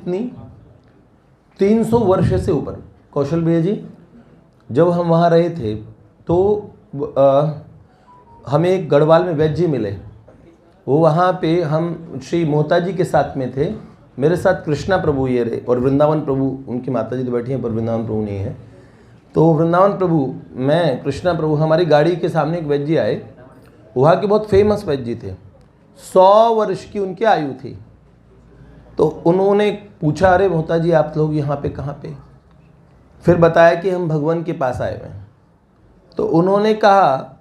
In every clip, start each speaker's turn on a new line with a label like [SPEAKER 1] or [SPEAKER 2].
[SPEAKER 1] कितनी, 300 वर्ष से ऊपर। कौशल भैया जी, जब हम वहाँ रहे थे तो हमें एक गढ़वाल में वैद्य जी मिले। वो वहाँ पे हम श्री मोहता जी के साथ में थे, मेरे साथ कृष्णा प्रभु ये रहे और वृंदावन प्रभु, उनकी माता जी तो बैठी हैं पर वृंदावन प्रभु नहीं है। तो वृंदावन प्रभु, मैं, कृष्णा प्रभु, हमारी गाड़ी के सामने एक वैद्य जी आए। वहाँ के बहुत फेमस वैद्य जी थे, 100 वर्ष की उनकी आयु थी। तो उन्होंने पूछा, अरे मोहता जी आप लोग यहाँ पे कहाँ पे? फिर बताया कि हम भगवान के पास आए हुए हैं। तो उन्होंने कहा,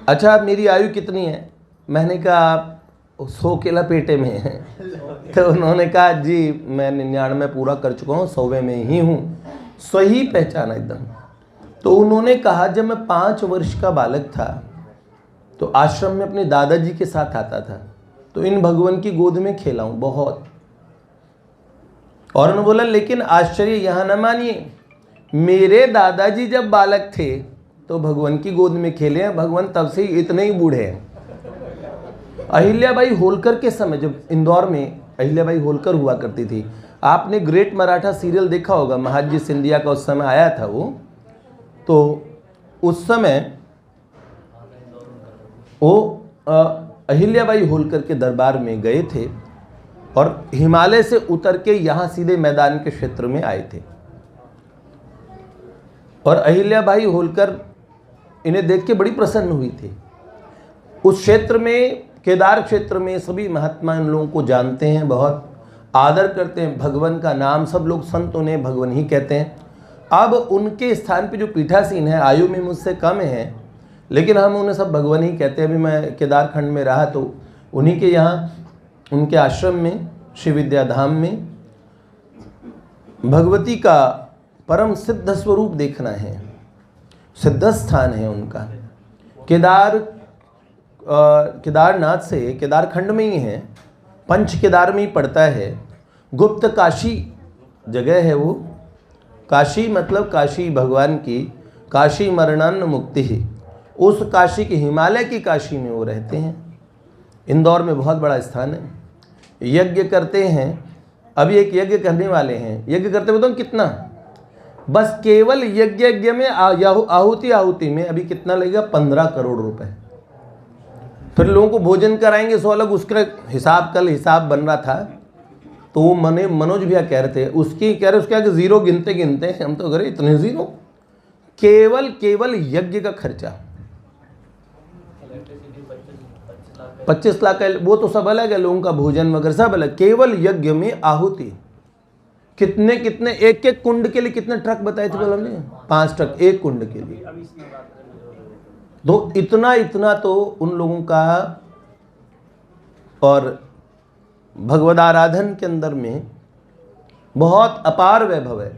[SPEAKER 1] अच्छा मेरी आयु कितनी है? मैंने कहा आप 100 केला पेटे में हैं। तो उन्होंने कहा जी मैं 99 पूरा कर चुका हूँ, 100वें में ही हूँ। सही पहचाना एकदम। तो उन्होंने कहा जब मैं 5 वर्ष का बालक था तो आश्रम में अपने दादाजी के साथ आता था, तो इन भगवान की गोद में खेला हूँ बहुत। और उन्होंने बोला लेकिन आश्चर्य यहाँ न मानिए, मेरे दादाजी जब बालक थे तो भगवान की गोद में खेले हैं, भगवान तब से इतने ही बूढ़े हैं। अहिल्याबाई होलकर के समय, जब इंदौर में अहिल्याबाई होलकर हुआ करती थी, आपने ग्रेट मराठा सीरियल देखा होगा, महाजी सिंधिया का उस समय आया था वो। तो उस समय वो अहिल्याबाई होलकर के दरबार में गए थे और हिमालय से उतर के यहाँ सीधे मैदान के क्षेत्र में आए थे। और अहिल्याबाई होलकर इन्हें देख के बड़ी प्रसन्न हुई थी। उस क्षेत्र में, केदार क्षेत्र में, सभी महात्मा इन लोगों को जानते हैं, बहुत आदर करते हैं, भगवान का नाम, सब लोग संत उन्हें भगवान ही कहते हैं। अब उनके स्थान पे जो पीठासीन है, आयु में मुझसे कम है, लेकिन हम उन्हें सब भगवान ही कहते हैं। अभी मैं केदार खंड में रहा तो उन्हीं के यहाँ, उनके आश्रम में, श्री विद्या धाम में भगवती का परम सिद्ध स्वरूप देखना है, सिद्ध स्थान है उनका। केदारनाथ से, केदार खंड में ही है, पंच केदार में ही पड़ता है। गुप्त काशी जगह है वो। काशी मतलब काशी भगवान की, काशी मरणान्न मुक्ति ही, उस काशी की, हिमालय की काशी में वो रहते हैं। इंदौर में बहुत बड़ा स्थान है। यज्ञ करते हैं, अभी एक यज्ञ करने वाले हैं। यज्ञ करते बताऊँ कितना? बस केवल यज्ञ में आहुति में अभी कितना लगेगा? 15 करोड़ रुपए। फिर लोगों को भोजन कराएंगे 100 अलग, उसका हिसाब, कल हिसाब बन रहा था तो वो मनोज भैया कह रहे थे, उसके आगे जीरो गिनते गिनते हम तो करे इतने जीरो। केवल यज्ञ का खर्चा 25 लाख का, वो तो सब अलग है, लोगों का भोजन वगैरह सब अलग। केवल यज्ञ में आहुति कितने एक कुंड के लिए कितने ट्रक बताए थे बोला हमने? 5 ट्रक एक कुंड के लिए। तो इतना तो उन लोगों का। और भगवद आराधन के अंदर में बहुत अपार वैभव है।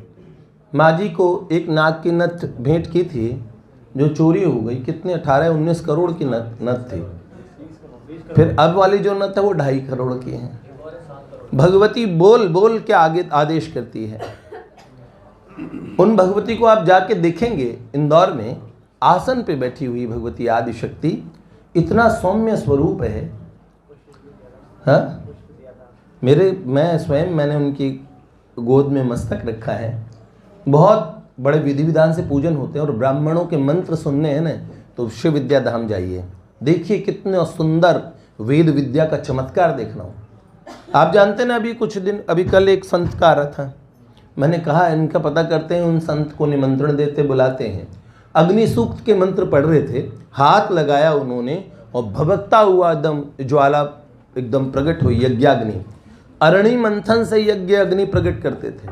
[SPEAKER 1] माँ जी को एक नाग की नथ भेंट की थी जो चोरी हो गई। कितने 18-19 करोड़ की नथ थी। फिर अब वाली जो नथ है वो 2.5 करोड़ की है। भगवती बोल के आगे आदेश करती है। उन भगवती को आप जाके देखेंगे, इंदौर में आसन पे बैठी हुई भगवती आदिशक्ति, इतना सौम्य स्वरूप है। हाँ, मैंने उनकी गोद में मस्तक रखा है। बहुत बड़े विधि विधान से पूजन होते हैं और ब्राह्मणों के मंत्र सुनने हैं ना, तो शिव विद्या धाम जाइए, देखिए कितने सुंदर वेद विद्या का चमत्कार देखना हो। आप जानते हैं ना, अभी कल एक संत का आ रहा था, मैंने कहा इनका पता करते हैं, उन संत को निमंत्रण देते बुलाते हैं। अग्नि सूक्त के मंत्र पढ़ रहे थे, हाथ लगाया उन्होंने और भभकता हुआ एकदम ज्वाला एकदम प्रकट हुई, यज्ञाग्नि। अरणि मंथन से यज्ञ अग्नि प्रकट करते थे।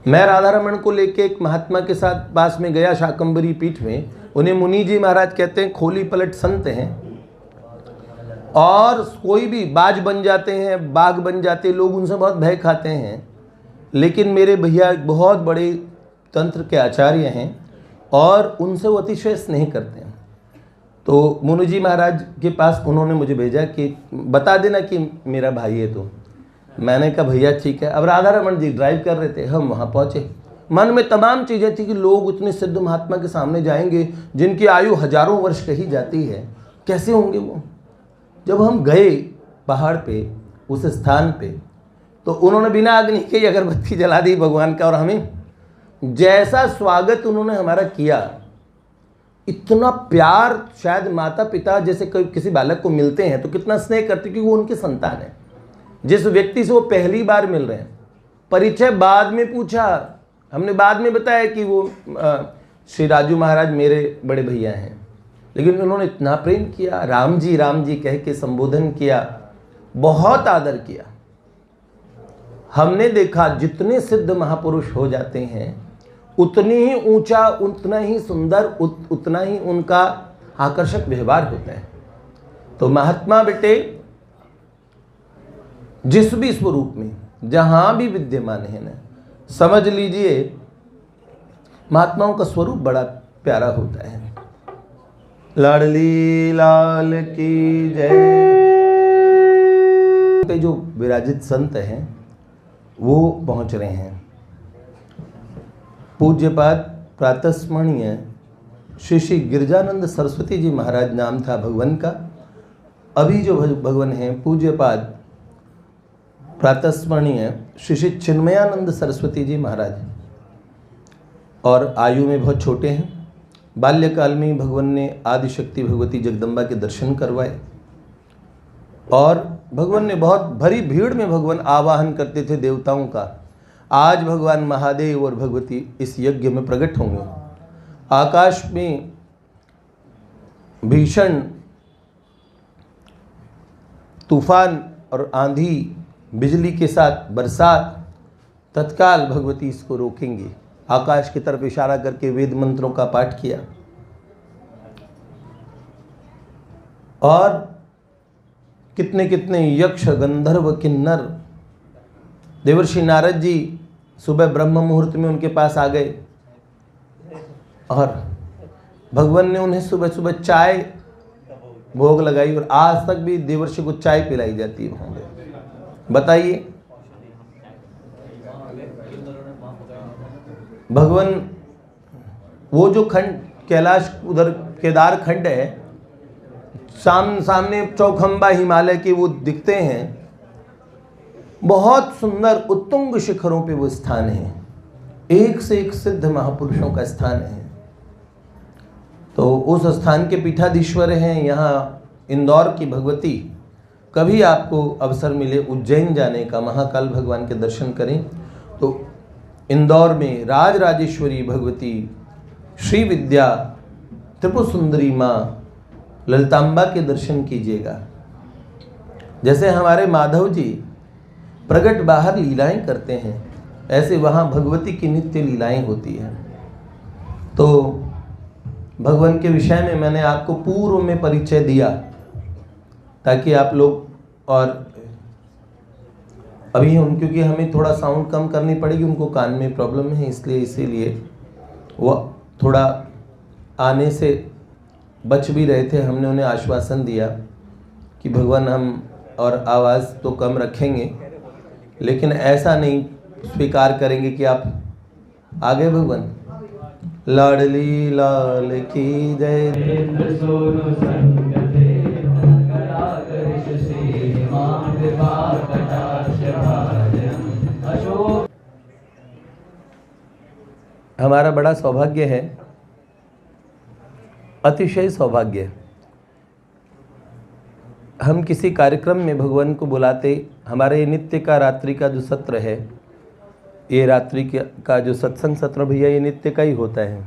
[SPEAKER 1] मैं राधा रमण को लेके एक महात्मा के साथ पास में गया, शाकंबरी पीठ में। उन्हें मुनि जी महाराज कहते हैं, खोली पलट संत हैं और कोई भी बाज बन जाते हैं, बाघ बन जाते हैं, लोग उनसे बहुत भय खाते हैं। लेकिन मेरे भैया बहुत बड़े तंत्र के आचार्य हैं और उनसे वो अतिशय स्नेह करते हैं। तो मुनि जी महाराज के पास उन्होंने मुझे भेजा कि बता देना कि मेरा भाई है। तो मैंने कहा भैया ठीक है। अब राधा रमन जी ड्राइव कर रहे थे, हम वहाँ पहुँचे। मन में तमाम चीज़ें थी कि लोग उतने सिद्ध महात्मा के सामने जाएंगे जिनकी आयु हजारों वर्ष कही जाती है, कैसे होंगे वो। जब हम गए पहाड़ पे, उस स्थान पे, तो उन्होंने बिना अग्नि के अगरबत्ती जला दी भगवान का, और हमें जैसा स्वागत उन्होंने हमारा किया, इतना प्यार शायद माता पिता जैसे किसी बालक को मिलते हैं तो कितना स्नेह करते, क्योंकि वो उनके संतान है। जिस व्यक्ति से वो पहली बार मिल रहे हैं, परिचय बाद में पूछा, हमने बाद में बताया कि वो श्री राजू महाराज मेरे बड़े भैया हैं, लेकिन उन्होंने इतना प्रेम किया, राम जी कह के संबोधन किया, बहुत आदर किया। हमने देखा जितने सिद्ध महापुरुष हो जाते हैं उतनी ही ऊंचा, उतना ही सुंदर, उतना ही उनका आकर्षक व्यवहार होता है। तो महात्मा बेटे जिस भी स्वरूप में जहां भी विद्यमान है ना, समझ लीजिए महात्माओं का स्वरूप बड़ा प्यारा होता है। लाडली लाल की जय। पे जो विराजित संत हैं वो पहुंच रहे हैं। पूज्यपाद प्रातस्मरणीय श्री श्री गिरजानंद सरस्वती जी महाराज नाम था भगवान का। अभी जो भगवान हैं पूज्यपाद प्रातस्मरणीय श्री श्री चिन्मयानंद सरस्वती जी महाराज, और आयु में बहुत छोटे हैं। बाल्यकाल में ही भगवान ने आदिशक्ति भगवती जगदम्बा के दर्शन करवाए, और भगवान ने बहुत भरी भीड़ में भगवान आवाहन करते थे देवताओं का। आज भगवान महादेव और भगवती इस यज्ञ में प्रकट होंगे। आकाश में भीषण तूफान और आंधी, बिजली के साथ बरसात, तत्काल भगवती इसको रोकेंगी। आकाश की तरफ इशारा करके वेद मंत्रों का पाठ किया, और कितने कितने यक्ष, गंधर्व, किन्नर, देवर्षि नारद जी सुबह ब्रह्म मुहूर्त में उनके पास आ गए, और भगवान ने उन्हें सुबह सुबह चाय भोग लगाई, और आज तक भी देवर्षि को चाय पिलाई जाती है वहां। बताइए, भगवान वो जो खंड कैलाश उधर केदार खंड है, सामने चौखंबा हिमालय के वो दिखते हैं, बहुत सुंदर उत्तुंग शिखरों पे वो स्थान है। एक से एक सिद्ध महापुरुषों का स्थान है। तो उस स्थान के पीठाधीश्वर हैं यहाँ इंदौर की भगवती। कभी आपको अवसर मिले उज्जैन जाने का, महाकाल भगवान के दर्शन करें, तो इंदौर में राजराजेश्वरी भगवती श्री विद्या त्रिपुर सुंदरी माँ ललितांबा के दर्शन कीजिएगा। जैसे हमारे माधव जी प्रगट बाहर लीलाएं करते हैं, ऐसे वहाँ भगवती की नित्य लीलाएं होती हैं। तो भगवान के विषय में मैंने आपको पूर्व में परिचय दिया, ताकि आप लोग, और अभी क्योंकि हमें थोड़ा साउंड कम करनी पड़ेगी, उनको कान में प्रॉब्लम है, इसलिए इसीलिए वो थोड़ा आने से बच भी रहे थे। हमने उन्हें आश्वासन दिया कि भगवान हम और आवाज़ तो कम रखेंगे, लेकिन ऐसा नहीं स्वीकार करेंगे कि आप आगे भगवान। लाडली लाल की जय। हमारा बड़ा सौभाग्य है, अतिशय सौभाग्य। हम किसी कार्यक्रम में भगवान को बुलाते, हमारे नित्य का रात्रि का जो सत्र है, ये रात्रि का जो सत्संग सत्र भैया, ये नित्य का ही होता है।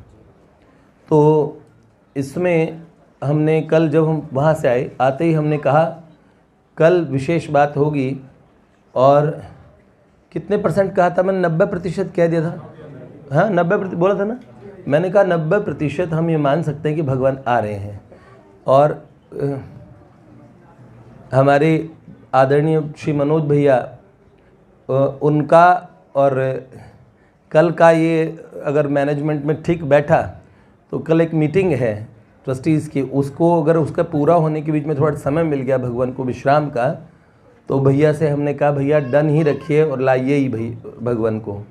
[SPEAKER 1] तो इसमें हमने कल जब हम वहाँ से आए, आते ही हमने कहा कल विशेष बात होगी, और कितने परसेंट कहा था मैंने? 90% कह दिया था। हाँ 90% बोला था ना। मैंने कहा 90% हम ये मान सकते हैं कि भगवान आ रहे हैं। और हमारे आदरणीय श्री मनोज भैया, उनका और कल का ये अगर मैनेजमेंट में ठीक बैठा तो कल एक मीटिंग है ट्रस्टीज़ की, उसको अगर उसका पूरा होने के बीच में थोड़ा समय मिल गया भगवान को विश्राम का, तो भैया से हमने कहा भैया डन ही रखिए और लाइए ही भगवान को।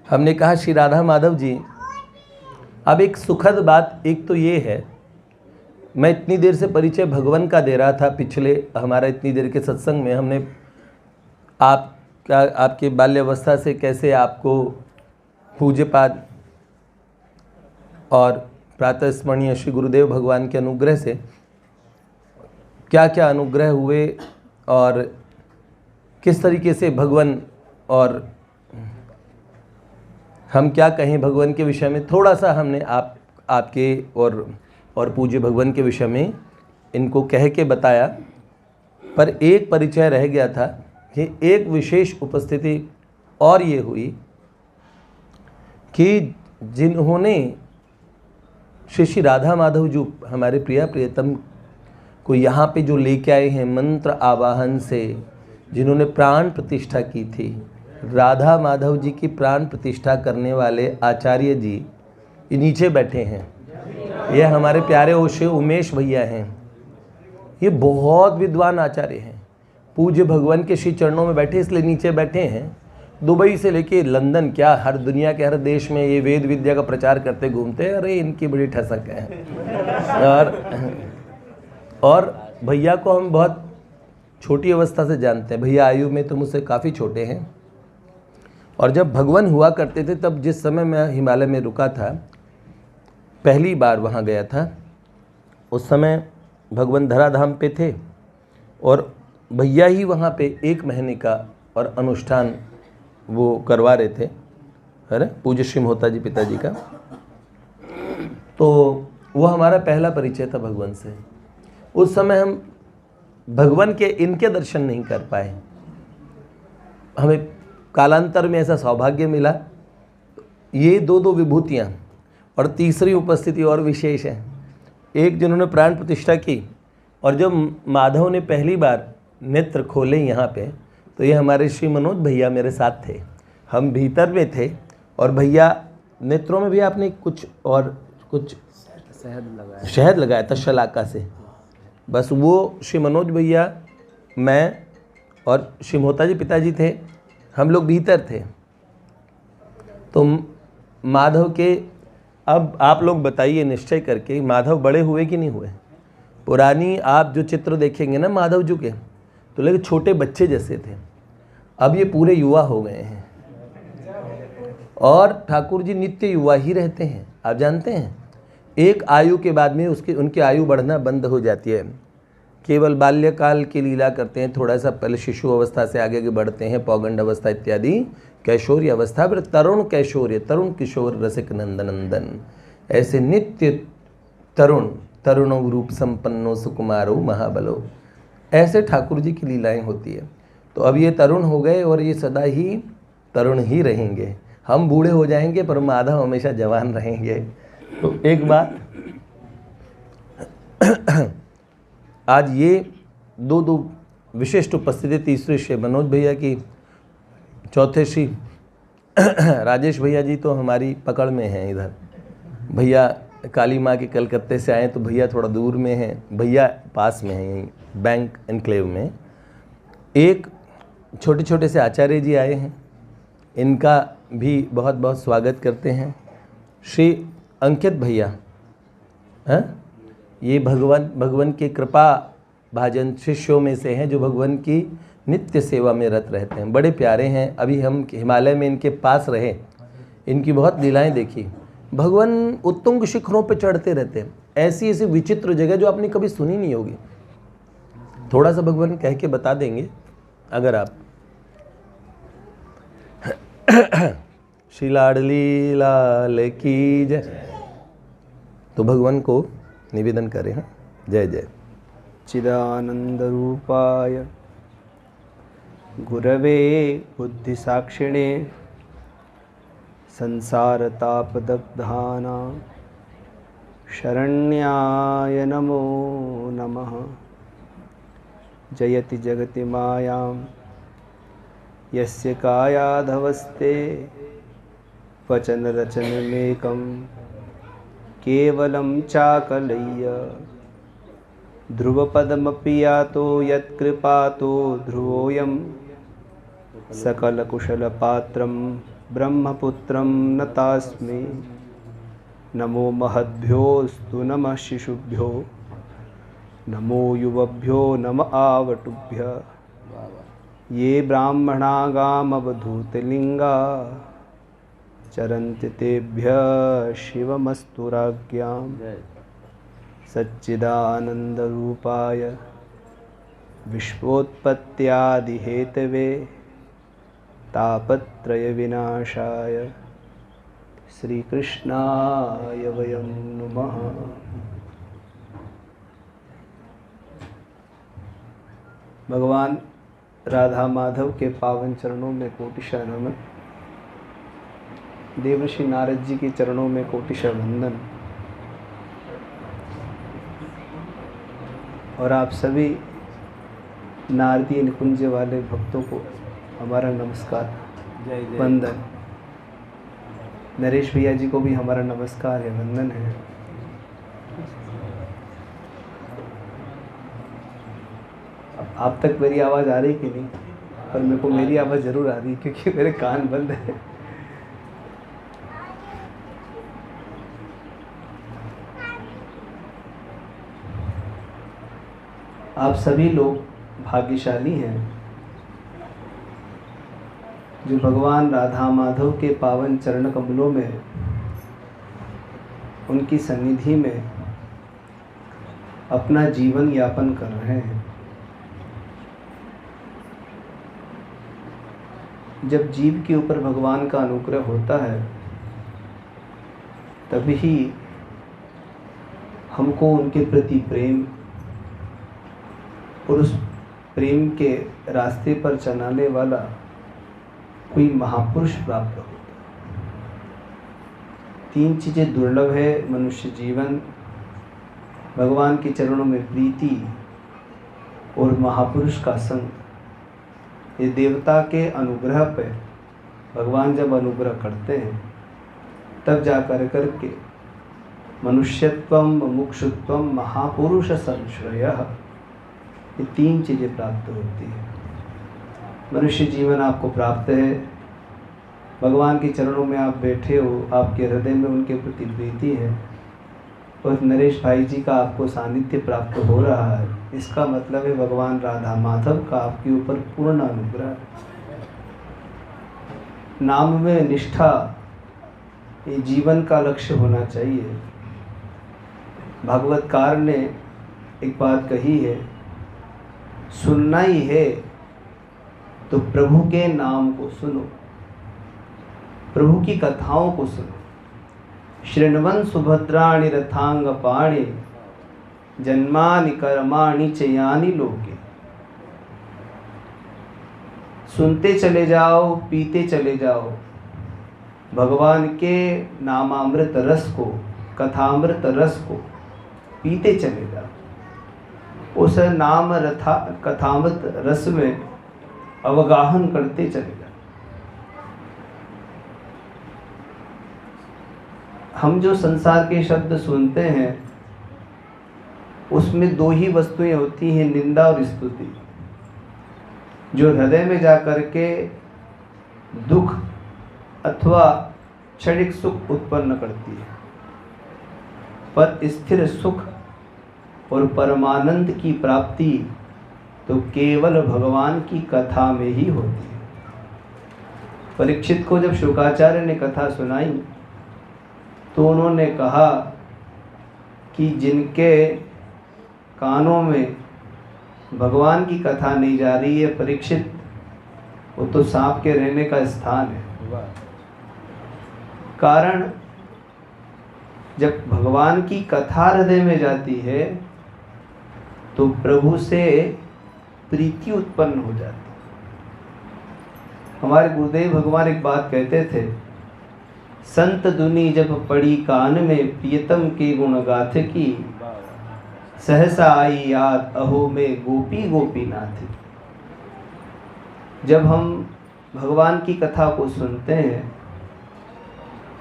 [SPEAKER 1] हमने कहा श्री राधा माधव जी, अब एक सुखद बात एक तो ये है, मैं इतनी देर से परिचय भगवान का दे रहा था, पिछले हमारा इतनी देर के सत्संग में हमने आप क्या आपके बाल्यावस्था से कैसे आपको पूज्यपाद और प्रातः स्मरणीय श्री गुरुदेव भगवान के अनुग्रह से क्या क्या अनुग्रह हुए और किस तरीके से भगवान, और हम क्या कहें भगवान के विषय में, थोड़ा सा हमने आपके और पूज्य भगवान के विषय में इनको कह के बताया। पर एक परिचय रह गया था कि एक विशेष उपस्थिति और ये हुई कि जिन्होंने श्री राधा माधव जो हमारे प्रियतम को यहाँ पे जो लेके आए हैं मंत्र आवाहन से, जिन्होंने प्राण प्रतिष्ठा की थी, राधा माधव जी की प्राण प्रतिष्ठा करने वाले आचार्य जी ये नीचे बैठे हैं। ये हमारे प्यारे ओशे उमेश भैया हैं। ये बहुत विद्वान आचार्य हैं, पूज्य भगवान के श्री चरणों में बैठे इसलिए नीचे बैठे हैं। दुबई से लेके लंदन, क्या हर दुनिया के हर देश में ये वेद विद्या का प्रचार करते घूमते हैं। अरे इनकी बड़ी ठसक है। और भैया को हम बहुत छोटी अवस्था से जानते हैं। भैया आयु में तो मुझसे काफ़ी छोटे हैं। और जब भगवान हुआ करते थे तब जिस समय मैं हिमालय में रुका था, पहली बार वहाँ गया था, उस समय भगवान धराधाम पे थे और भैया ही वहाँ पे 1 महीने का और अनुष्ठान वो करवा रहे थे, है ना, पूज्य श्री मोहता जी पिताजी का। तो वो हमारा पहला परिचय था भगवान से। उस समय हम भगवान के इनके दर्शन नहीं कर पाए। हमें कालांतर में ऐसा सौभाग्य मिला। ये दो विभूतियाँ और तीसरी उपस्थिति और विशेष है। एक जिन्होंने प्राण प्रतिष्ठा की और जब माधव ने पहली बार नेत्र खोले यहाँ पे, तो ये हमारे श्री मनोज भैया मेरे साथ थे। हम भीतर में थे और भैया नेत्रों में भी आपने कुछ शहद लगाया था शलाका से। बस वो श्री मनोज भैया, मैं और श्री मोहता जी पिताजी थे, हम लोग भीतर थे। तो माधव के, अब आप लोग बताइए निश्चय करके, माधव बड़े हुए कि नहीं हुए? पुरानी आप जो चित्र देखेंगे ना माधव जी के, तो लगे छोटे बच्चे जैसे थे। अब ये पूरे युवा हो गए हैं और ठाकुर जी नित्य युवा ही रहते हैं। आप जानते हैं एक आयु के बाद में उनकी आयु बढ़ना बंद हो जाती है। केवल बाल्यकाल की लीला करते हैं, थोड़ा सा पहले शिशु अवस्था से आगे बढ़ते हैं, पौगंड अवस्था इत्यादि, कैशोर्य अवस्था, फिर तरुण कैशोर्य, तरुण किशोर रसिक नंदन, ऐसे नित्य तरुणों रूप संपन्नो सुकुमारो महाबलो, ऐसे ठाकुर जी की लीलाएं होती है। तो अब ये तरुण हो गए और ये सदा ही तरुण ही रहेंगे। हम बूढ़े हो जाएंगे पर माधव हमेशा जवान रहेंगे। तो एक बात, आज ये दो विशिष्ट उपस्थिति, तीसरे श्री मनोज भैया की, चौथे श्री राजेश भैया जी तो हमारी पकड़ में हैं। इधर भैया काली माँ के कलकत्ते से आए तो भैया थोड़ा दूर में हैं, भैया पास में हैं यहीं बैंक एनक्लेव में। एक छोटे छोटे से आचार्य जी आए हैं, इनका भी बहुत बहुत स्वागत करते हैं। श्री अंकित भैया हैं, ये भगवान की कृपा भाजन शिष्यों में से हैं जो भगवान की नित्य सेवा में रत रहते हैं। बड़े प्यारे हैं। अभी हम हिमालय में इनके पास रहे, इनकी बहुत लीलाएं देखी। भगवान उत्तुंग शिखरों पे चढ़ते रहते हैं, ऐसी ऐसी विचित्र जगह जो आपने कभी सुनी नहीं होगी। थोड़ा सा भगवान कह के बता देंगे अगर आप। श्री लाडली लाल की जय। तो भगवान को निवेदन करें। हाँ, जय जय।
[SPEAKER 2] चिदानंद रूपाय गुरवे बुद्धिसाक्षिणे संसारतापदग्धानां शरण्याय नमो नमः। जयति जगति मायां यस्य कायाधवस्ते वचनरचनमेकं केवलं चाकलय्य। ध्रुवपदमपि यातो यत्कृपातो ध्रुवोऽयं सकलकुशलपात्रं ब्रह्मपुत्रं नतास्मि। नमो महद्भ्योऽस्तु नमः शिशुभ्यो, नमो युवभ्यो नम आवटुभ्य। ये ब्राह्मणागामवधूतलिंगा चरन्ति तेभ्यः शिवमस्तु राज्ञां सच्चिदानन्दरूपाय विश्वोत्पत्त्यादिहेतवे तापत्रयविनाशाय श्रीकृष्णाय वयं नमः। भगवान राधा माधव के पावन चरणों में कोटिशः नमन। देवर्षि नारद जी के चरणों में कोटिशः वंदन। और आप सभी नारदीय निकुंज वाले भक्तों को हमारा नमस्कार वंदन। नरेश भैया जी को भी हमारा नमस्कार है, वंदन है। आप तक मेरी आवाज़ आ रही कि नहीं? पर मेरे को मेरी आवाज़ ज़रूर आ रही है क्योंकि मेरे कान बंद है। आप सभी लोग भाग्यशाली हैं जो भगवान राधा माधव के पावन चरण कमलों में, उनकी सन्निधि में अपना जीवन यापन कर रहे हैं। जब जीव के ऊपर भगवान का अनुग्रह होता है तभी हमको उनके प्रति प्रेम और उस प्रेम के रास्ते पर चलाने वाला कोई महापुरुष प्राप्त होता है। 3 चीज़ें दुर्लभ है मनुष्य जीवन: भगवान के चरणों में प्रीति और महापुरुष का संग। ये देवता के अनुग्रह पे भगवान जब अनुग्रह करते हैं तब जा करके मनुष्यत्वम मुमुक्षुत्वम महापुरुष संश्रयः, ये 3 चीज़ें प्राप्त होती हैं। मनुष्य जीवन आपको प्राप्त है, भगवान के चरणों में आप बैठे हो, आपके हृदय में उनके प्रति प्रीति है और नरेश भाई जी का आपको सानिध्य प्राप्त हो रहा है। इसका मतलब है भगवान राधा माधव का आपके ऊपर पूर्ण अनुग्रह है। नाम में निष्ठा ये जीवन का लक्ष्य होना चाहिए। भागवतकार ने एक बात कही है, सुनना ही है तो प्रभु के नाम को सुनो, प्रभु की कथाओं को सुनो। शृण्वन् सुभद्राणि रथांगपाणि जन्मानि कर्माणि च यानि लोके। सुनते चले जाओ, पीते चले जाओ भगवान के नामामृत रस को, कथामृत रस को पीते चले जाओ। उस नाम कथामृत रस में अवगाहन करते चले जाओ। हम जो संसार के शब्द सुनते हैं उसमें 2 ही वस्तुएं होती हैं, निंदा और स्तुति, जो हृदय में जा करके दुख अथवा क्षणिक सुख उत्पन्न करती है। पर स्थिर सुख और परमानंद की प्राप्ति तो केवल भगवान की कथा में ही होती है। परीक्षित को जब शुकाचार्य ने कथा सुनाई तो उन्होंने कहा कि जिनके कानों में भगवान की कथा नहीं जा रही है परीक्षित, वो तो सांप के रहने का स्थान है। कारण जब भगवान की कथा हृदय में जाती है तो प्रभु से प्रीति उत्पन्न हो जाती है। हमारे गुरुदेव भगवान एक बात कहते थे, संत दुनी जब पड़ी कान में प्रियतम के गुण गाथ की, सहसा आई याद अहो में गोपी गोपीनाथ। जब हम भगवान की कथा को सुनते हैं,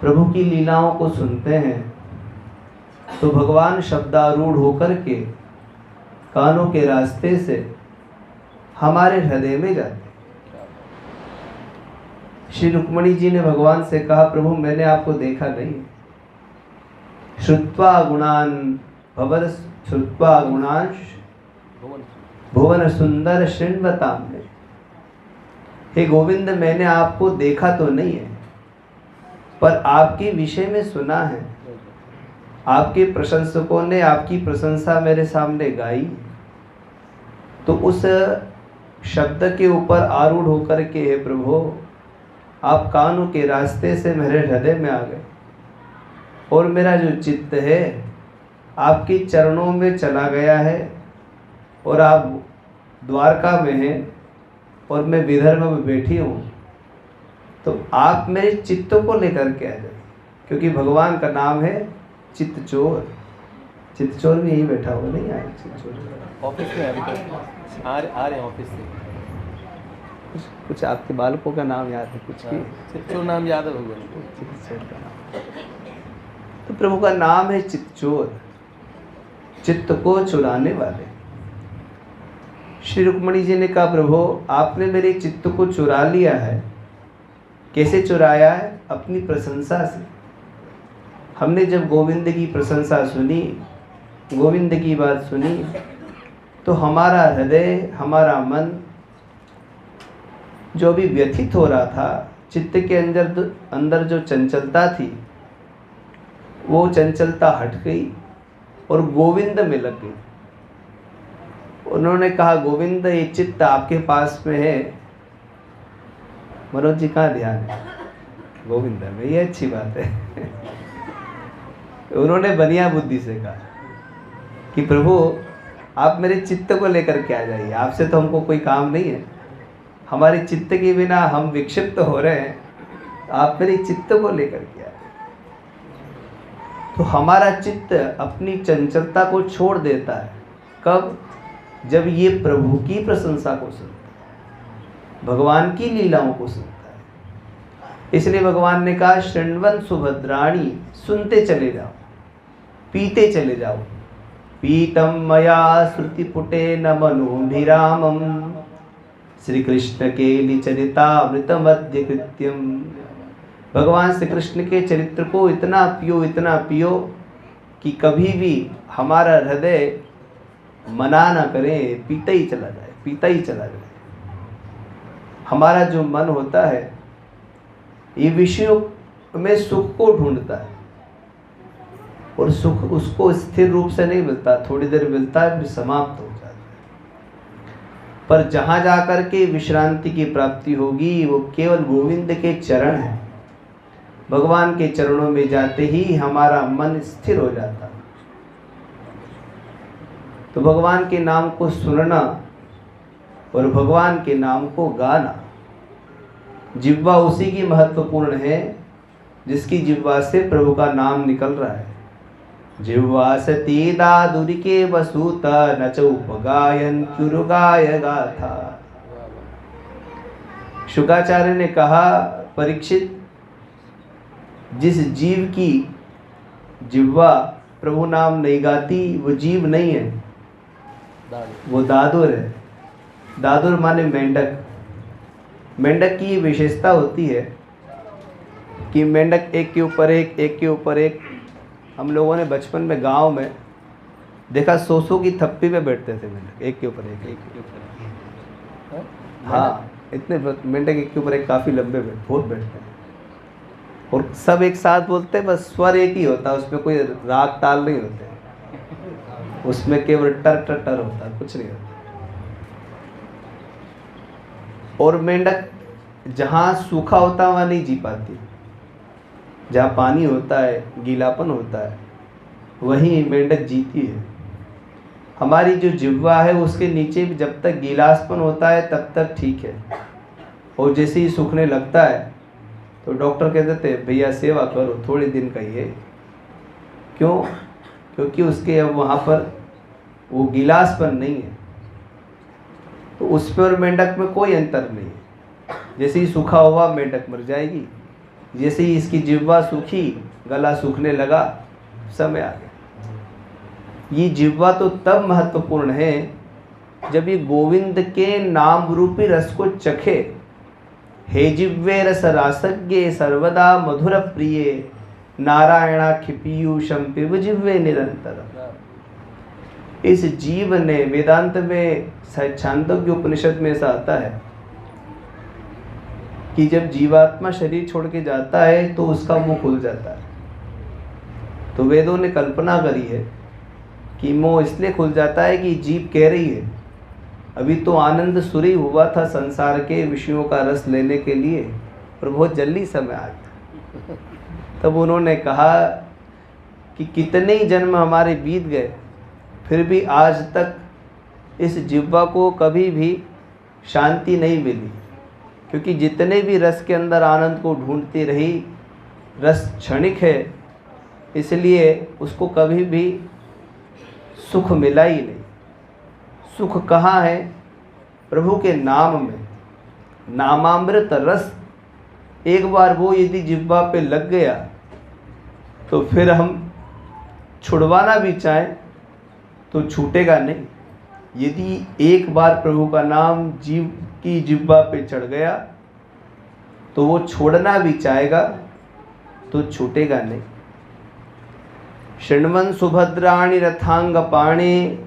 [SPEAKER 2] प्रभु की लीलाओं को सुनते हैं, तो भगवान शब्दारूढ़ होकर के कानों के रास्ते से हमारे हृदय में जाते। श्री रुक्मणी जी ने भगवान से कहा, प्रभु मैंने आपको देखा नहीं। श्रुत्वा गुणान भवर श्रुत्वा गुणांश भुवन सुंदर शृण्वताम्ने। हे गोविंद, मैंने आपको देखा तो नहीं है, पर आपके विषय में सुना है। आपके प्रशंसकों ने आपकी प्रशंसा मेरे सामने गाई, तो उस शब्द के ऊपर आरूढ़ होकर के हे प्रभु, आप कानों के रास्ते से मेरे हृदय में आ गए और मेरा जो चित्त है आपके चरणों में चला गया है। और आप द्वारका में हैं और मैं विदर्भ में बैठी हूँ, तो आप मेरे चित्त को लेकर के आ जाइए, क्योंकि भगवान का नाम है चित्तचोर। चित्तचोर भी यही बैठा हुआ, नहीं आया चित्तचोर
[SPEAKER 1] ऑफिस में अभी तक आ रहे हैं ऑफिस से।
[SPEAKER 2] कुछ आपके बालकों का नाम याद है कुछ की?
[SPEAKER 1] चित्तचोर नाम याद है भगवान को?
[SPEAKER 2] चित्तचोर का नाम, तो प्रभु का नाम है चित्तचोर, चित्त को चुराने वाले। श्री रुक्मणी जी ने कहा, प्रभु आपने मेरे चित्त को चुरा लिया है। कैसे चुराया है? अपनी प्रशंसा से। हमने जब गोविंद की प्रशंसा सुनी, गोविंद की बात सुनी, तो हमारा हृदय, हमारा मन जो भी व्यथित हो रहा था, चित्त के अंदर जो चंचलता थी, वो चंचलता हट गई और गोविंद में लग गई। उन्होंने कहा, गोविंद ये चित्त आपके पास में है, मनोज जी कहाँ ध्यान है? गोविंद में, ये अच्छी बात है। उन्होंने बनिया बुद्धि से कहा कि प्रभु आप मेरे चित्त को लेकर के आ जाइए, आपसे तो हमको कोई काम नहीं है, हमारे चित्त के बिना हम विक्षिप्त हो रहे हैं, आप मेरे चित्त को लेकर के आ जाइए। तो हमारा चित्त अपनी चंचलता को छोड़ देता है। कब? जब ये प्रभु की प्रशंसा को सुनता है, भगवान की लीलाओं को सुनता है। इसलिए भगवान ने कहा, शृण्वन् सुभद्राणि, सुनते चले जाओ, पीते चले जाओ। पीतम मया श्रुतिपुटेन मनोभिरामम, श्री कृष्ण के चरितामृतमद्य कृत्यम। भगवान श्री कृष्ण के चरित्र को इतना पियो कि कभी भी हमारा हृदय मना ना करे, पीता ही चला जाए, पीता ही चला जाए। हमारा जो मन होता है ये विषयों में सुख को ढूंढता है, और सुख उसको स्थिर रूप से नहीं मिलता, थोड़ी देर मिलता है फिर समाप्त हो जाता है। पर जहाँ जाकर के विश्रांति की प्राप्ति होगी वो केवल गोविंद के चरण है। भगवान के चरणों में जाते ही हमारा मन स्थिर हो जाता है। तो भगवान के नाम को सुनना और भगवान के नाम को गाना, जिह्वा उसी की महत्वपूर्ण है जिसकी जिह्वा से प्रभु का नाम निकल रहा है। जिह्वा सती दादुरिके वसूत न चौपगायन क्युरुगाय गाथा। शुकाचार्य ने कहा, परीक्षित, जिस जीव की जिह्वा प्रभु नाम नहीं गाती वो जीव नहीं है, वो दादुर है। दादुर माने मेंढक। मेंढक की ये विशेषता होती है कि मेंढक एक के ऊपर एक, एक के ऊपर एक। हम लोगों ने बचपन में गांव में देखा, सोसों की थप्पी पे बैठते थे मेंढक, एक के ऊपर एक, एक के ऊपर एक। हाँ, इतने मेंढक एक के ऊपर एक, काफ़ी लंबे बहुत बैठते हैं, और सब एक साथ बोलते हैं, बस स्वर एक ही होता है, उसमें कोई राग ताल नहीं होते, उसमें केवल टर टर टर होता है, कुछ नहीं होता। और मेंढक जहाँ सूखा होता है वहाँ नहीं जी पाती, जहाँ पानी होता है, गीलापन होता है, वहीं मेंढक जीती है। हमारी जो जिह्वा है उसके नीचे भी जब तक गीलासपन होता है तब तक ठीक है, और जैसे ही सूखने लगता है तो डॉक्टर कह देते हैं, भैया सेवा करो, थोड़े दिन का ही है। क्यों? क्योंकि उसके अब वहाँ पर वो गिलासपन नहीं है, तो उस पर और मेंढक में कोई अंतर नहीं है। जैसे ही सूखा हुआ मेंढक मर जाएगी, जैसे ही इसकी जिह्वा सूखी, गला सूखने लगा, समय आ गया। ये जिह्वा तो तब महत्वपूर्ण है जब ये गोविंद के नाम रूपी रस को चखे। हे जिह्वे रस रासज्ञे सर्वदा मधुर प्रिय, नारायणाख्य पीयूषम पिब जिह्वे निरंतर। इस जीव ने, वेदांत में छांदोग्य उपनिषद में ऐसा आता है कि जब जीवात्मा शरीर छोड़ के जाता है तो उसका मुंह खुल जाता है। तो वेदों ने कल्पना करी है कि मुंह इसलिए खुल जाता है कि जीव कह रही है अभी तो आनंद सुरी हुआ था संसार के विषयों का रस लेने के लिए, पर बहुत जल्दी समय आ गया। तब उन्होंने कहा कि कितने ही जन्म हमारे बीत गए, फिर भी आज तक इस जिह्वा को कभी भी शांति नहीं मिली, क्योंकि जितने भी रस के अंदर आनंद को ढूंढती रही, रस क्षणिक है, इसलिए उसको कभी भी सुख मिला ही नहीं। सुख कहाँ है? प्रभु के नाम में। नामामृत रस एक बार वो यदि जिह्वा पे लग गया तो फिर हम छुड़वाना भी चाहें तो छूटेगा नहीं। यदि एक बार प्रभु का नाम जीव की जिह्वा पे चढ़ गया तो वो छोड़ना भी चाहेगा तो छूटेगा नहीं। शृण्वन् सुभद्राणि रथांगपाणे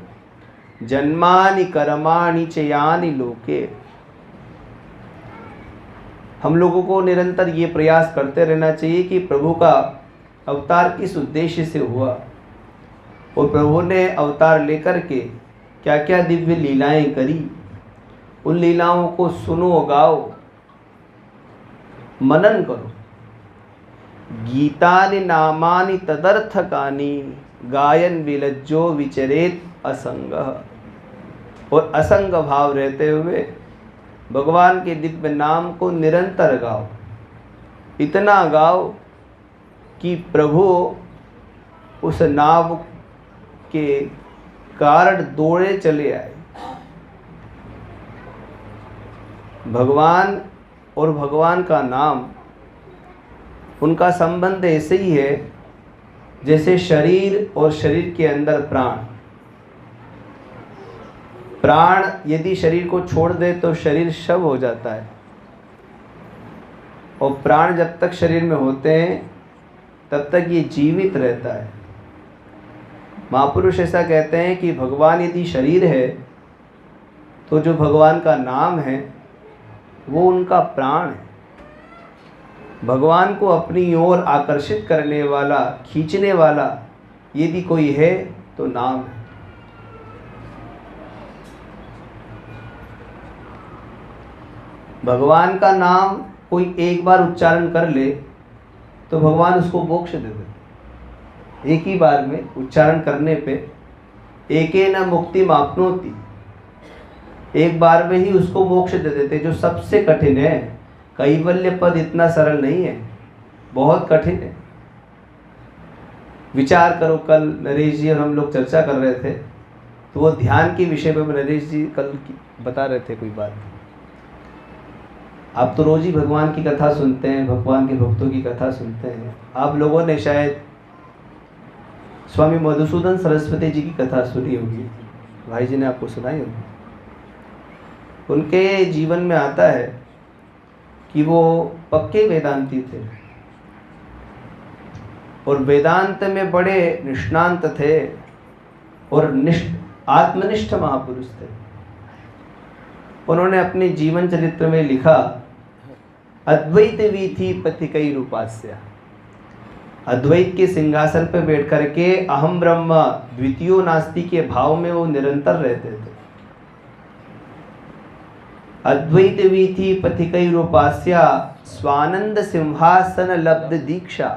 [SPEAKER 2] जन्मानि कर्माणि च यानि लोके। हम लोगों को निरंतर ये प्रयास करते रहना चाहिए कि प्रभु का अवतार किस उद्देश्य से हुआ और प्रभु ने अवतार लेकर के क्या क्या दिव्य लीलाएं करी, उन लीलाओं को सुनो, गाओ, मनन करो। गीतानि नामानि तदर्थकानि गायन विलज्जो विचरेत असंगः। और असंग भाव रहते हुए भगवान के दिव्य नाम को निरंतर गाओ। इतना गाओ कि प्रभु उस नाम के कारण दौड़े चले आए। भगवान और भगवान का नाम, उनका संबंध ऐसे ही है जैसे शरीर और शरीर के अंदर प्राण। प्राण यदि शरीर को छोड़ दे तो शरीर शव हो जाता है, और प्राण जब तक शरीर में होते हैं तब तक ये जीवित रहता है। महापुरुष ऐसा कहते हैं कि भगवान यदि शरीर है तो जो भगवान का नाम है वो उनका प्राण है। भगवान को अपनी ओर आकर्षित करने वाला, खींचने वाला यदि कोई है तो नाम है। भगवान का नाम कोई एक बार उच्चारण कर ले तो भगवान उसको मोक्ष दे देते। एक ही बार में उच्चारण करने पे एकेन मुक्तिम आपनोति, एक बार में ही उसको मोक्ष दे देते, जो सबसे कठिन है। कैवल्य पद इतना सरल नहीं है, बहुत कठिन है। विचार करो, कल नरेश जी और हम लोग चर्चा कर रहे थे तो वो ध्यान के विषय पर नरेश जी कल बता रहे थे कोई बात। आप तो रोज ही भगवान की कथा सुनते हैं, भगवान के भक्तों की कथा सुनते हैं। आप लोगों ने शायद स्वामी मधुसूदन सरस्वती जी की कथा सुनी होगी, भाई जी ने आपको सुनाई होगी। उनके जीवन में आता है कि वो पक्के वेदांती थे और वेदांत में बड़े निष्णांत थे और आत्मनिष्ठ महापुरुष थे। उन्होंने अपने जीवन चरित्र में लिखा, अद्वैत वीथि पथिकै रूपास्य। अद्वैत के सिंहासन पर बैठ करके अहम ब्रह्म द्वितीयो नास्ति के भाव में वो निरंतर रहते थे। अद्वैत वीथि पथिकै रूपास्य स्वानंद सिंहासन लब्ध दीक्षा।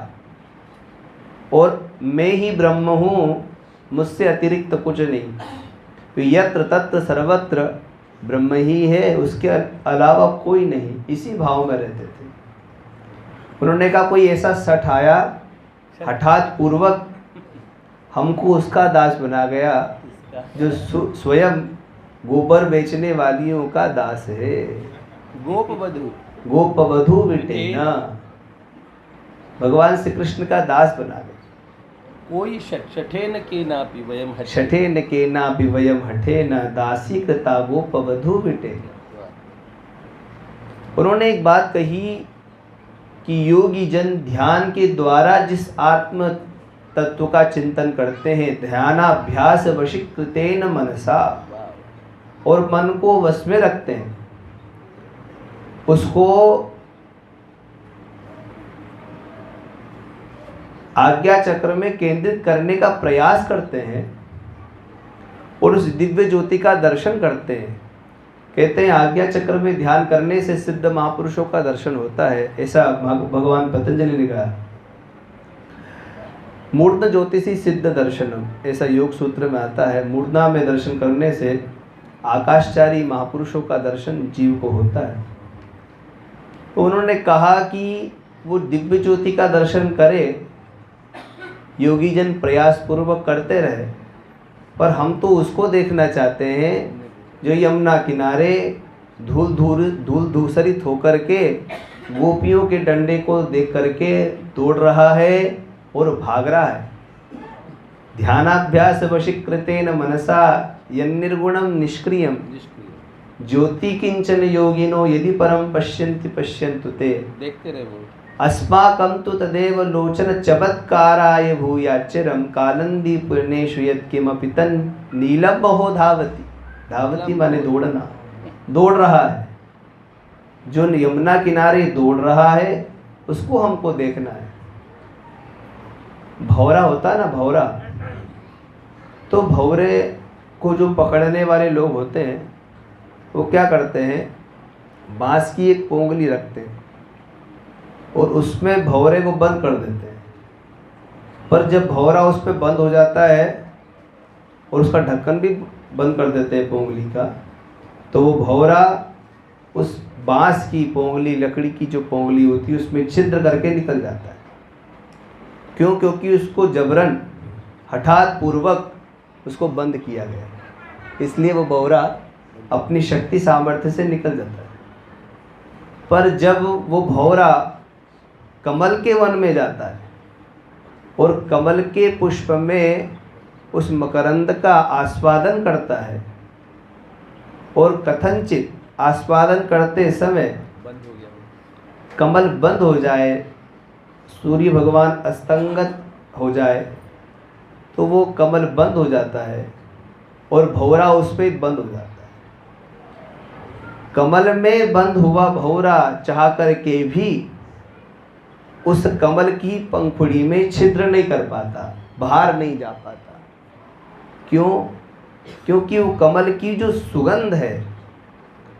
[SPEAKER 2] और मैं ही ब्रह्म हूँ, मुझसे अतिरिक्त कुछ नहीं। तो यत्र तत्र सर्वत्र ब्रह्म ही है, उसके अलावा कोई नहीं। इसी भाव में रहते थे। उन्होंने कहा कोई ऐसा सठ आया हठात पूर्वक हमको उसका दास बना गया जो स्वयं गोबर बेचने वालियों का दास है। गोपवधू विटेना, भगवान श्री कृष्ण का दास बना गया।
[SPEAKER 1] कोई शठेन केनापि वयम हठेन,
[SPEAKER 2] शठेन केनापि वयम हठेन दासी कृता गोपवधू विटेन। उन्होंने एक बात कही कि योगी जन ध्यान के द्वारा जिस आत्म तत्व का चिंतन करते हैं, ध्यानाभ्यास वशीकृतेन मनसा, और मन को वश में रखते हैं, उसको आज्ञा चक्र में केंद्रित करने का प्रयास करते हैं और उस दिव्य ज्योति का दर्शन करते हैं। कहते हैं आज्ञा चक्र में ध्यान करने से सिद्ध महापुरुषों का दर्शन होता है, ऐसा भगवान पतंजलि ने कहा। मूर्धना ज्योतिषी सिद्ध दर्शनम, ऐसा योग सूत्र में आता है। मूर्धना में दर्शन करने से आकाशचारी महापुरुषों का दर्शन जीव को होता है। तो उन्होंने कहा कि वो दिव्य ज्योति का दर्शन करे, योगी जन प्रयास पूर्वक करते रहे, पर हम तो उसको देखना चाहते हैं जो यमुना किनारे धूल धूसरित होकर के गोपियों के डंडे को देख करके दौड़ रहा है और भाग रहा है। ध्यानाभ्यास वशीकृतेन मनसा यन्निर्गुणम निष्क्रियम ज्योति किंचन योगिनो यदि परम पश्यन्ति पश्यन्तु ते।
[SPEAKER 3] देखते रहे वो।
[SPEAKER 2] अस्माकं तु तदेव लोचन चमत्काराय भूयाच्चरम कालंदी पुण्येषु यत्किमपि तन् नीलम बहो धावति। धावती माने दौड़ना, दौड़ रहा है। जो यमुना किनारे दौड़ रहा है उसको हमको देखना है। भौरा होता है ना, भौरा, तो भौरे को जो पकड़ने वाले लोग होते हैं वो क्या करते हैं, बांस की एक पोंगली रखते हैं और उसमें भौरे को बंद कर देते हैं। पर जब भौरा उस पर बंद हो जाता है और उसका ढक्कन भी बंद कर देते हैं पोंगली का, तो वो भौरा उस बांस की पोंगली, लकड़ी की जो पोंगली होती है उसमें छिद्र करके निकल जाता है। क्यों? क्योंकि उसको जबरन हठात पूर्वक उसको बंद किया गया, इसलिए वो भौरा अपनी शक्ति सामर्थ्य से निकल जाता है। पर जब वो भौरा कमल के वन में जाता है और कमल के पुष्प में उस मकरंद का आस्वादन करता है और कथनचित आस्वादन करते समय
[SPEAKER 3] बंद हो गया,
[SPEAKER 2] कमल बंद हो जाए, सूर्य भगवान अस्तंगत हो जाए, तो वो कमल बंद हो जाता है और भौरा उस पर बंद हो जाता है। कमल में बंद हुआ भौरा चाह करके भी उस कमल की पंखुड़ी में छिद्र नहीं कर पाता, बाहर नहीं जा पाता। क्यों? क्योंकि वो कमल की जो सुगंध है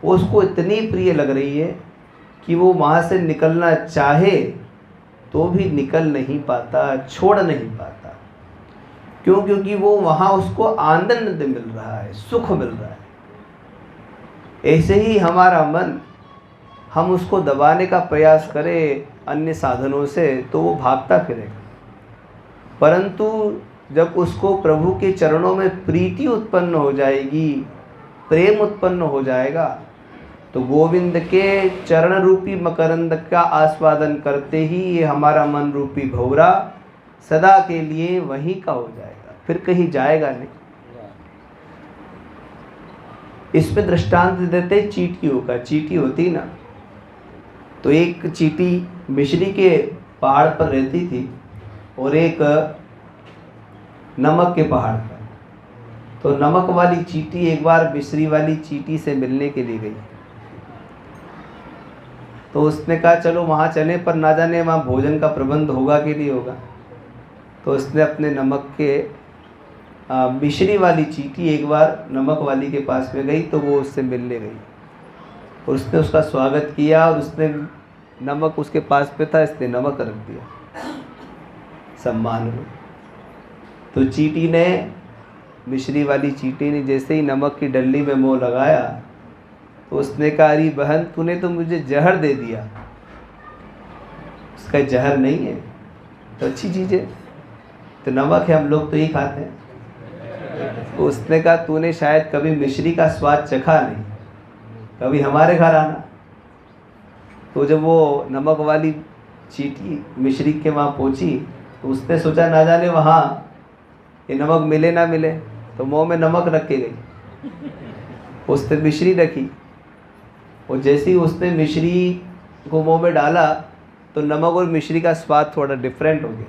[SPEAKER 2] वो उसको इतनी प्रिय लग रही है कि वो वहाँ से निकलना चाहे तो भी निकल नहीं पाता, छोड़ नहीं पाता। क्यों? क्योंकि वो वहाँ उसको आनंद मिल रहा है, सुख मिल रहा है। ऐसे ही हमारा मन, हम उसको दबाने का प्रयास करें अन्य साधनों से तो वो भागता फिरेगा, परंतु जब उसको प्रभु के चरणों में प्रीति उत्पन्न हो जाएगी, प्रेम उत्पन्न हो जाएगा, तो गोविंद के चरण रूपी मकरंद का आस्वादन करते ही ये हमारा मन रूपी भौरा सदा के लिए वहीं का हो जाएगा, फिर कहीं जाएगा नहीं। इसमें दृष्टांत देते चींटियों का। चींटी होती ना, तो एक चींटी मिश्री के पहाड़ पर रहती थी और एक नमक के पहाड़ पर। तो नमक वाली चींटी एक बार मिश्री वाली चींटी से मिलने के लिए गई, तो उसने कहा चलो वहाँ चलें, पर ना जाने वहाँ भोजन का प्रबंध होगा कि नहीं होगा। तो उसने अपने नमक के मिश्री वाली चींटी एक बार नमक वाली के पास में गई, तो वो उससे मिलने गई और उसने उसका स्वागत किया और उसने नमक उसके पास पे था, इसने नमक रख दिया सम्मान में। तो चींटी ने, मिश्री वाली चींटी ने जैसे ही नमक की डल्ली में मुँह लगाया तो उसने कहा अरे बहन, तूने तो मुझे जहर दे दिया। उसका जहर नहीं है तो अच्छी चीज़ है, तो नमक है, हम लोग तो यही खाते हैं। तो उसने कहा तूने शायद कभी मिश्री का स्वाद चखा नहीं, कभी हमारे घर आना। तो जब वो नमक वाली चींटी मिश्री के वहाँ पहुँची तो उसने सोचा ना जाने वहाँ ये नमक मिले ना मिले, तो मुँह में नमक रख के गई। उसने मिश्री रखी और जैसे ही उसने मिश्री को मुँह में डाला तो नमक और मिश्री का स्वाद थोड़ा डिफरेंट हो गया।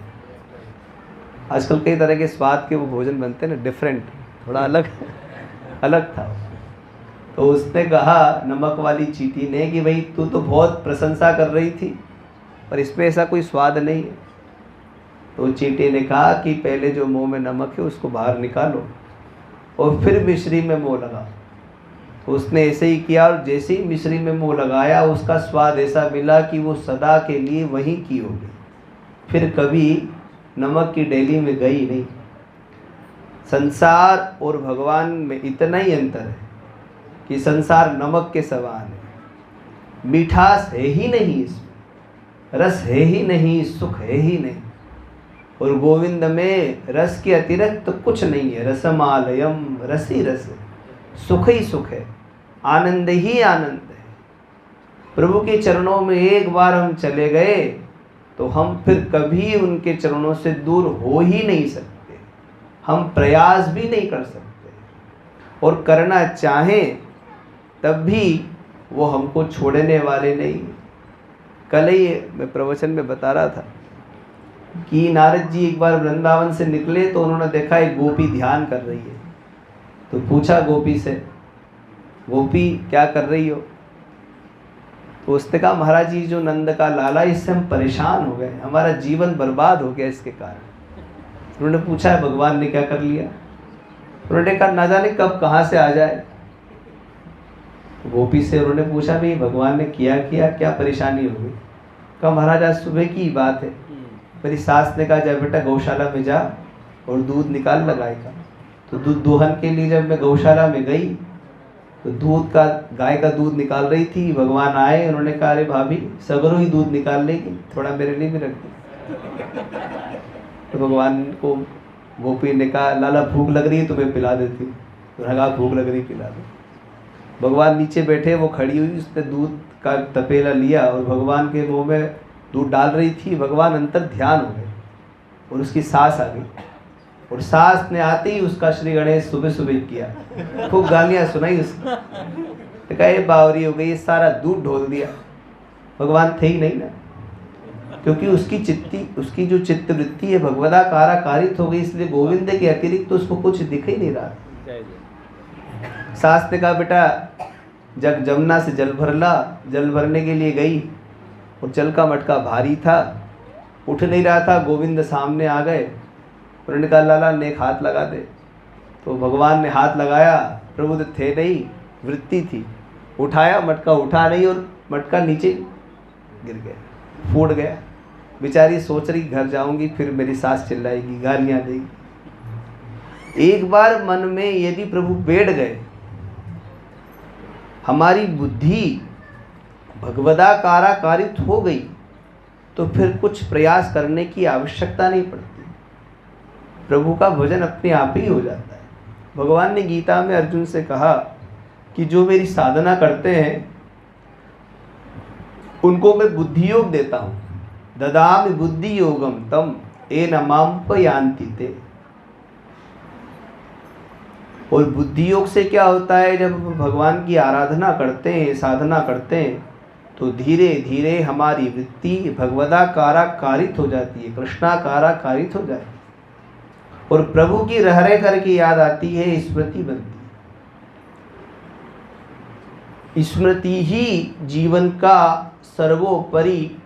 [SPEAKER 2] आजकल कई तरह के स्वाद के वो भोजन बनते हैं ना, डिफरेंट, थोड़ा अलग अलग था। तो उसने कहा नमक वाली चींटी ने कि भाई तू तो बहुत प्रशंसा कर रही थी पर इसमें ऐसा कोई स्वाद नहीं है। तो चींटी ने कहा कि पहले जो मुंह में नमक है उसको बाहर निकालो और फिर मिश्री में मुंह लगाओ। तो उसने ऐसे ही किया और जैसे ही मिश्री में मुंह लगाया उसका स्वाद ऐसा मिला कि वो सदा के लिए वहीं की हो गई, फिर कभी नमक की डेली में गई नहीं। संसार और भगवान में इतना ही अंतर है कि संसार नमक के समान है, मिठास है ही नहीं इसमें, रस है ही नहीं, सुख है ही नहीं। और गोविंद में रस के अतिरिक्त तो कुछ नहीं है। रसमालयम, रस ही रस है, सुख ही सुख है, आनंद ही आनंद है। प्रभु के चरणों में एक बार हम चले गए तो हम फिर कभी उनके चरणों से दूर हो ही नहीं सकते, हम प्रयास भी नहीं कर सकते, और करना चाहें तब भी वो हमको छोड़ने वाले नहीं। कल ही मैं प्रवचन में बता रहा था कि नारद जी एक बार वृंदावन से निकले तो उन्होंने देखा एक गोपी ध्यान कर रही है। तो पूछा गोपी से, गोपी क्या कर रही हो? तो उसने कहा महाराज जी, जो नंद का लाला, इससे हम परेशान हो गए, हमारा जीवन बर्बाद हो गया इसके कारण। उन्होंने पूछा भगवान ने क्या कर लिया? उन्होंने कहा ना जाने कब कहाँ से आ जाए। गोपी से उन्होंने पूछा भाई भगवान ने किया क्या परेशानी हो गई? कहा महाराज आज सुबह की बात है, मेरी सास ने कहा जा बेटा गौशाला में जा और दूध निकाल ला गाय का। तो दूध दोहन के लिए जब मैं गौशाला में गई तो गाय का दूध निकाल रही थी। भगवान आए, उन्होंने कहा अरे भाभी सगरों ही दूध निकाल लेगी, थोड़ा मेरे लिए भी रख दो। तो भगवान को गोपी ने कहा लाला भूख लग रही है तुम्हें पिला देती हूँ। तो कहा भूख लग रही पिला दो। भगवान नीचे बैठे, वो खड़ी हुई, उसने दूध का तपेला लिया और भगवान के मुंह में दूध डाल रही थी। भगवान अंतर ध्यान हो गए और उसकी सास आ गई, और सास ने आते ही उसका श्री गणेश सुबह सुबह किया, खूब गालियां सुनाई उसको। तो कहा ये बावरी हो गई, ये सारा दूध ढोल दिया। भगवान थे ही नहीं ना, क्योंकि उसकी जो चित्त वृत्ति है भगवदाकारा कारित हो गई, इसलिए गोविंद के अतिरिक्त तो उसको कुछ दिख ही नहीं रहा। सास ने कहा बेटा जमुना से जल भर ला। जल भरने के लिए गई और जल का मटका भारी था, उठ नहीं रहा था। गोविंद सामने आ गए, उन्होंने कहा लाला नेक हाथ लगा दे। तो भगवान ने हाथ लगाया, प्रभु तो थे नहीं, वृत्ति थी, उठाया, मटका उठा नहीं और मटका नीचे गिर गया, फूट गया। बेचारी सोच रही घर जाऊंगी फिर मेरी सास चिल्लाएगी, गालियां देगी। एक बार मन में यदि प्रभु बैठ गए, हमारी बुद्धि भगवदाकारा कारित हो गई, तो फिर कुछ प्रयास करने की आवश्यकता नहीं पड़ती, प्रभु का भजन अपने आप ही हो जाता है। भगवान ने गीता में अर्जुन से कहा कि जो मेरी साधना करते हैं उनको मैं बुद्धि योग देता हूँ। ददामि बुद्धि योगम तम येन मामुपयान्ति ते। और बुद्धि योग से क्या होता है, जब भगवान की आराधना करते हैं, साधना करते हैं, तो धीरे धीरे हमारी वृत्ति भगवदाकारा कारित हो जाती है, कृष्णाकारा कारित हो जाती है, और प्रभु की रहरे करके याद आती है, स्मृति बनती है। स्मृति ही जीवन का सर्वोपरि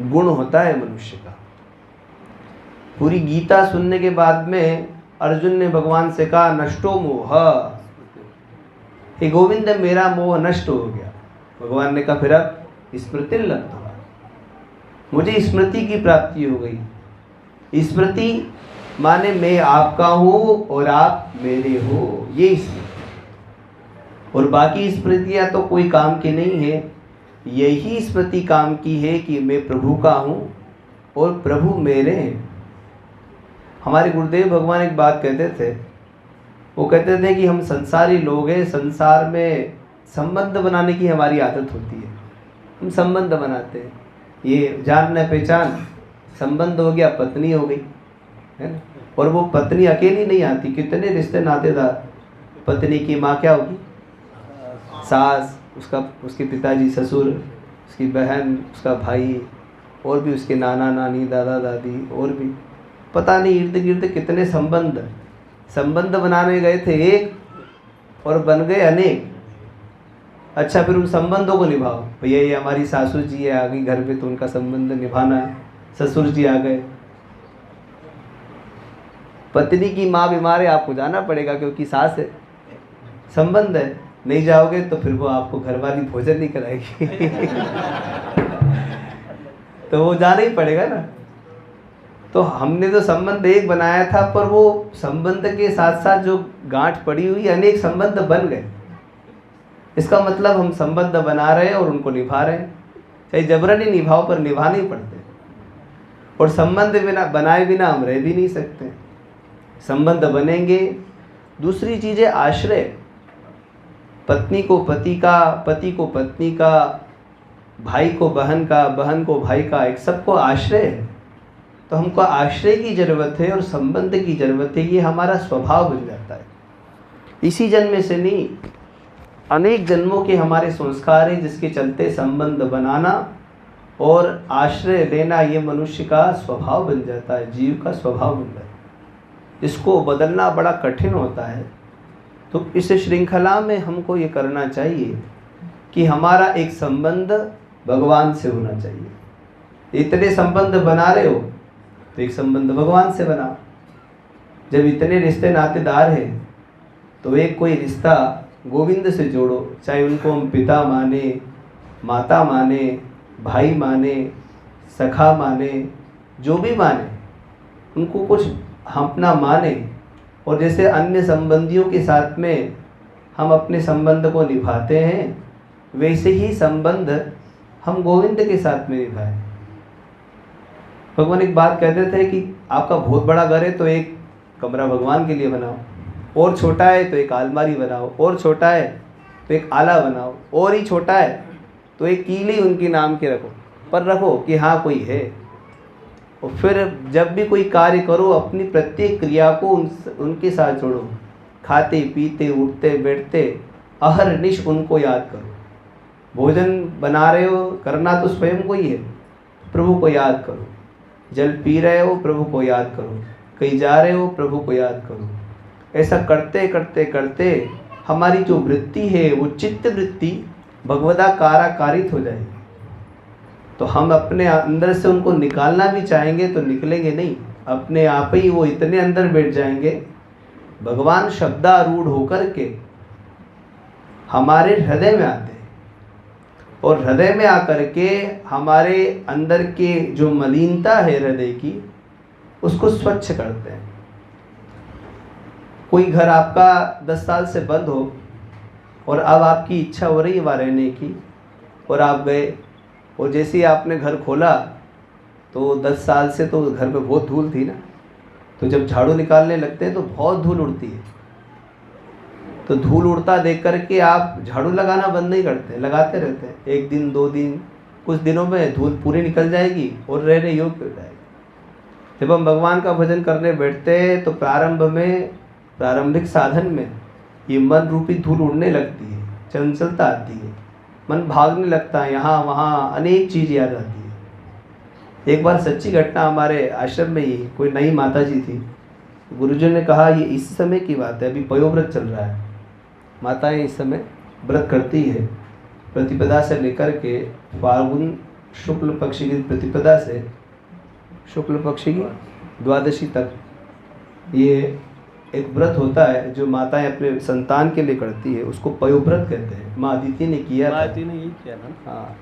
[SPEAKER 2] गुण होता है मनुष्य का। पूरी गीता सुनने के बाद में अर्जुन ने भगवान से कहा नष्टो मोह, हे गोविंद मेरा मोह नष्ट हो गया। भगवान ने कहा फिर अब स्मृति लब्धा, मुझे स्मृति की प्राप्ति हो गई। स्मृति माने मैं आपका हूँ और आप मेरे हो, ये स्मृति। और बाकी स्मृतियाँ तो कोई काम की नहीं है, यही स्मृति काम की है कि मैं प्रभु का हूँ और प्रभु मेरे हैं। हमारे गुरुदेव भगवान एक बात कहते थे, वो कहते थे कि हम संसारी लोग हैं, संसार में संबंध बनाने की हमारी आदत होती है, हम संबंध बनाते हैं। ये जान न पहचान संबंध हो गया, पत्नी हो गई है ना। और वो पत्नी अकेली नहीं आती, कितने रिश्ते नातेदार। पत्नी की माँ क्या होगी, सास, उसके पिताजी ससुर, उसकी बहन, उसका भाई, और भी उसके नाना नानी, दादा दादी, और भी पता नहीं इर्द गिर्द कितने संबंध बनाने गए थे एक और बन गए अनेक। अच्छा फिर उन संबंधों को निभाओ, भैया ये हमारी सासू जी है आ गई घर पे, तो उनका संबंध निभाना है। ससुर जी आ गए, पत्नी की माँ बीमार है, आपको जाना पड़ेगा क्योंकि सास है, संबंध है, नहीं जाओगे तो फिर वो आपको घर वाली भोजन नहीं कराएगी तो वो जाना ही पड़ेगा ना। तो हमने तो संबंध एक बनाया था, पर वो संबंध के साथ साथ जो गांठ पड़ी हुई अनेक संबंध बन गए। इसका मतलब हम संबंध बना रहे हैं और उनको निभा रहे हैं, चाहे जबरन ही निभाओ पर निभाने ही पड़ते हैं। और संबंध बिना बनाए बिना हम रह भी नहीं सकते, संबंध बनेंगे। दूसरी चीज़ है आश्रय, पत्नी को पति का, पति को पत्नी का, भाई को बहन का, बहन को भाई का, एक सबको आश्रय है। तो हमको आश्रय की ज़रूरत है और संबंध की ज़रूरत है, ये हमारा स्वभाव बन जाता है। इसी जन्म से नहीं, अनेक जन्मों के हमारे संस्कार हैं जिसके चलते संबंध बनाना और आश्रय लेना ये मनुष्य का स्वभाव बन जाता है, जीव का स्वभाव बन जाता है। इसको बदलना बड़ा कठिन होता है। तो इस श्रृंखला में हमको ये करना चाहिए कि हमारा एक संबंध भगवान से होना चाहिए। इतने संबंध बना रहे हो तो एक संबंध भगवान से बनाओ। जब इतने रिश्ते नातेदार हैं तो एक कोई रिश्ता गोविंद से जोड़ो, चाहे उनको हम पिता माने, माता माने, भाई माने, सखा माने, जो भी माने, उनको कुछ हम अपना माने। और जैसे अन्य संबंधियों के साथ में हम अपने संबंध को निभाते हैं, वैसे ही संबंध हम गोविंद के साथ में निभाएं। भगवान एक बात कहते थे कि आपका बहुत बड़ा घर है तो एक कमरा भगवान के लिए बनाओ, और छोटा है तो एक अलमारी बनाओ, और छोटा है तो एक आला बनाओ, और ही छोटा है तो एक कीली उनके नाम के रखो, पर रखो कि हाँ कोई है। और फिर जब भी कोई कार्य करो अपनी प्रत्येक क्रिया को उनके साथ जोड़ो। खाते पीते उठते बैठते अहरनिश उनको याद करो। भोजन बना रहे हो, करना तो स्वयं को ही है, प्रभु को याद करो। जल पी रहे हो, प्रभु को याद करो। कहीं जा रहे हो, प्रभु को याद करो। ऐसा करते करते करते हमारी जो वृत्ति है वो चित्त वृत्ति भगवदाकारित हो जाएगी। तो हम अपने अंदर से उनको निकालना भी चाहेंगे तो निकलेंगे नहीं, अपने आप ही वो इतने अंदर बैठ जाएंगे। भगवान शब्दारूढ़ होकर के हमारे हृदय में आते हैं और हृदय में आकर के हमारे अंदर के जो मलिनता है हृदय की, उसको स्वच्छ करते हैं। कोई घर आपका 10 साल से बंद हो और अब आपकी इच्छा हो रही है वहाँ रहने की, और आप गए, और जैसे ही आपने घर खोला तो 10 साल से तो घर में बहुत धूल थी ना, तो जब झाड़ू निकालने लगते हैं तो बहुत धूल उड़ती है। तो धूल उड़ता देख करके आप झाड़ू लगाना बंद नहीं करते, लगाते रहते हैं। 1 दिन 2 दिन, कुछ दिनों में धूल पूरी निकल जाएगी और रहने योग्य हो जाएगी। जब हम भगवान का भजन करने बैठते हैं तो प्रारंभिक साधन में ये मन रूपी धूल उड़ने लगती है, चंचलता आती है, मन भागने लगता है, यहाँ वहाँ अनेक चीज़ याद आती है। एक बार सच्ची घटना, हमारे आश्रम में ही कोई नई माता जी थी। गुरुजी ने कहा ये इस समय की बात है, अभी पयोव्रत चल रहा है, माताएं इस समय व्रत करती है। प्रतिपदा से लेकर के फाल्गुन शुक्ल पक्ष की प्रतिपदा से शुक्ल पक्ष की द्वादशी तक ये एक व्रत होता है जो माताएं अपने संतान के लिए करती है, उसको पयोव्रत कहते हैं। माँ अदिति ने किया था।
[SPEAKER 3] अदिति ने यही किया ना।
[SPEAKER 2] हाँ,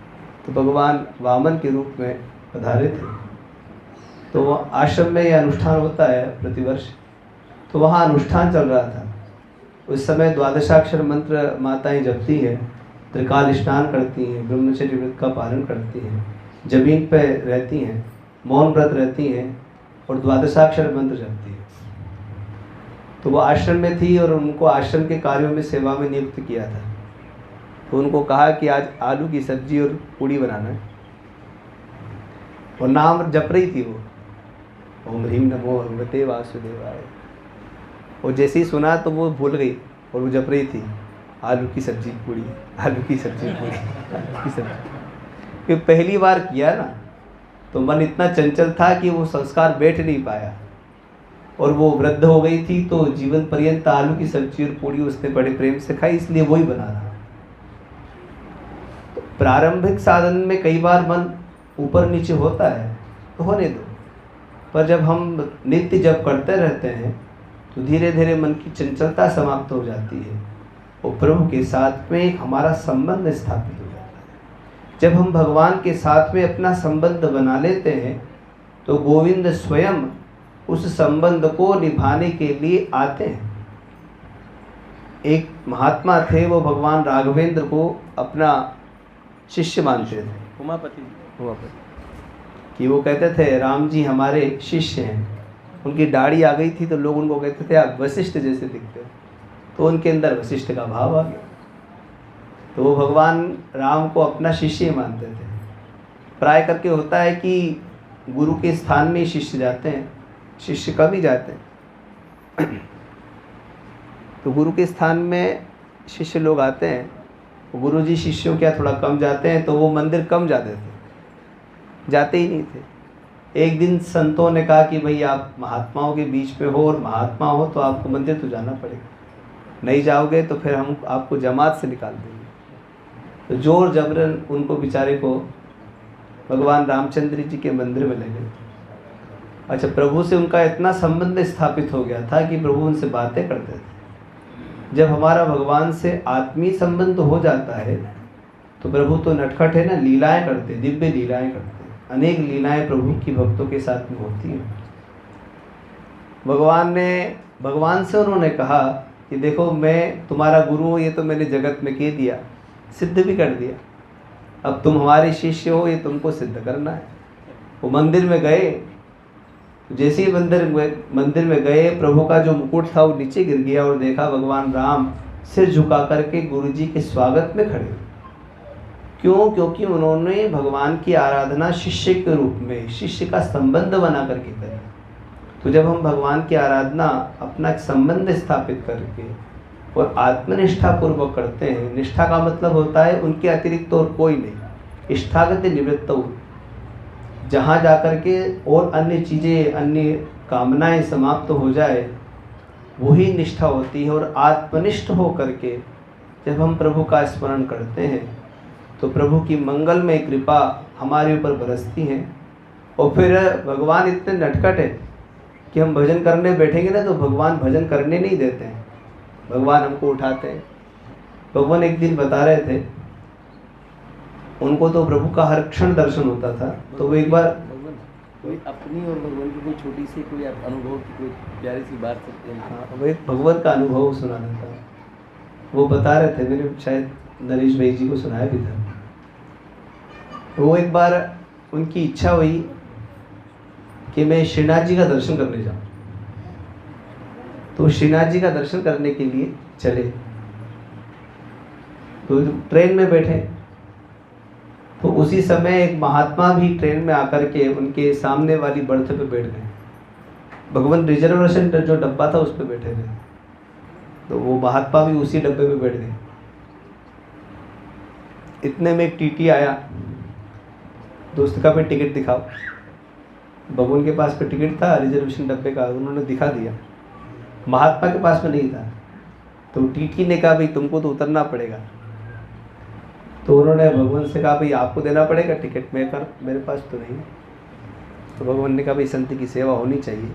[SPEAKER 2] तो भगवान वामन के रूप में पधारे थे। तो वह आश्रम में यह अनुष्ठान होता है प्रतिवर्ष। तो वहाँ अनुष्ठान चल रहा था। उस समय द्वादशाक्षर मंत्र माताएं जपती हैं, त्रिकाल स्नान करती हैं, ब्रह्मचर्य व्रत का पालन करती हैं, जमीन पर रहती हैं, मौन व्रत रहती हैं और द्वादशाक्षर मंत्र जपती हैं। तो वो आश्रम में थी और उनको आश्रम के कार्यों में सेवा में नियुक्त किया था। तो उनको कहा कि आज आलू की सब्जी और पूड़ी बनाना है, और नाम जप रही थी वो, ओम ह्रीम नमो भगवते वासुदेवाय। और जैसे ही सुना तो वो भूल गई और वो जप रही थी आलू की सब्जी पूड़ी, आलू की सब्जी पूड़ी, आलू की सब्जी। कि पहली बार किया ना, तो मन इतना चंचल था कि वो संस्कार बैठ नहीं पाया, और वो वृद्ध हो गई थी। तो जीवन पर्यंत आलू की सब्जी और पूड़ी उसने बड़े प्रेम से खाई, इसलिए वही बना रहा। तो प्रारंभिक साधन में कई बार मन ऊपर नीचे होता है, तो होने दो। पर जब हम नित्य जप करते रहते हैं तो धीरे धीरे मन की चंचलता समाप्त हो जाती है और प्रभु के साथ में एक हमारा संबंध स्थापित हो जाता है। जब हम भगवान के साथ में अपना संबंध बना लेते हैं तो गोविंद स्वयं उस संबंध को निभाने के लिए आते हैं। एक महात्मा थे, वो भगवान राघवेंद्र को अपना शिष्य मानते थे।
[SPEAKER 3] उमापति
[SPEAKER 2] कि वो कहते थे राम जी हमारे शिष्य हैं। उनकी दाढ़ी आ गई थी तो लोग उनको कहते थे आप वशिष्ठ जैसे दिखते हो, तो उनके अंदर वशिष्ठ का भाव आ गया। तो वो भगवान राम को अपना शिष्य मानते थे। प्राय करके होता है कि गुरु के स्थान में शिष्य जाते हैं, शिष्य कम ही जाते हैं। तो गुरु के स्थान में शिष्य लोग आते हैं, गुरु जी शिष्यों क्या थोड़ा कम जाते हैं, तो वो मंदिर कम जाते थे, जाते ही नहीं थे। एक दिन संतों ने कहा कि भाई आप महात्माओं के बीच में हो और महात्मा हो तो आपको मंदिर तो जाना पड़ेगा, नहीं जाओगे तो फिर हम आपको जमात से निकाल देंगे। तो जोर जबरन उनको बेचारे को भगवान रामचंद्र जी के मंदिर में ले गए। अच्छा, प्रभु से उनका इतना संबंध स्थापित हो गया था कि प्रभु उनसे बातें करते थे। जब हमारा भगवान से आत्मीय संबंध हो जाता है तो प्रभु तो नटखट है ना, लीलाएं करते, दिव्य लीलाएं करते, अनेक लीलाएं प्रभु की भक्तों के साथ में होती हैं। भगवान से उन्होंने कहा कि देखो मैं तुम्हारा गुरु हूँ, ये तो मैंने जगत में कह दिया, सिद्ध भी कर दिया, अब तुम हमारे शिष्य हो, ये तुमको सिद्ध करना है। वो मंदिर में गए, जैसे ही मंदिर में गए, प्रभु का जो मुकुट था वो नीचे गिर गया और देखा भगवान राम सिर झुका करके गुरु जी के स्वागत में खड़े। क्यों? क्योंकि उन्होंने भगवान की आराधना शिष्य के रूप में, शिष्य का संबंध बना करके करी। तो जब हम भगवान की आराधना अपना संबंध स्थापित करके और आत्मनिष्ठा पूर्वक करते हैं, निष्ठा का मतलब होता है उनके अतिरिक्त और कोई नहीं, इष्टागत निवृत्त हो, जहाँ जाकर के और अन्य चीज़ें, अन्य कामनाएं समाप्त हो जाए, वही निष्ठा होती है। और आत्मनिष्ठ हो करके जब हम प्रभु का स्मरण करते हैं तो प्रभु की मंगलमय कृपा हमारे ऊपर बरसती है। और फिर भगवान इतने नटखट है कि हम भजन करने बैठेंगे ना तो भगवान भजन करने नहीं देते हैं, भगवान हमको उठाते हैं। भगवान एक दिन बता रहे थे, उनको तो प्रभु का हर क्षण दर्शन होता था। तो वो एक बार
[SPEAKER 3] कोई अपनी और भगवान की कोई छोटी सी कोई अनुभव की कोई प्यारी सी बात सकते हैं।
[SPEAKER 2] हाँ, वो एक भगवान का अनुभव सुना देता। वो बता रहे थे, मैंने शायद नरेश भाई जी को सुनाया भी था। वो एक बार उनकी इच्छा हुई कि मैं श्रीनाथ जी का दर्शन करने जाऊँ। तो श्रीनाथ जी का दर्शन करने के लिए चले, तो ट्रेन में बैठे तो उसी समय एक महात्मा भी ट्रेन में आकर के उनके सामने वाली बर्थ पे बैठ गए। भगवान रिजर्वेशन जो डब्बा था उस पर बैठे थे, तो वो महात्मा भी उसी डब्बे पे बैठ गए। इतने में एक टीटी आया, दोस्त का पे टिकट दिखाओ। भगवान के पास पे टिकट था रिजर्वेशन डब्बे का, उन्होंने दिखा दिया, महात्मा के पास में नहीं था। तो टीटी ने कहा भाई तुमको तो उतरना पड़ेगा। तो उन्होंने भगवान से कहा भाई आपको देना पड़ेगा टिकट, मेरे पास तो नहीं। तो भगवान ने कहा भाई संत की सेवा होनी चाहिए।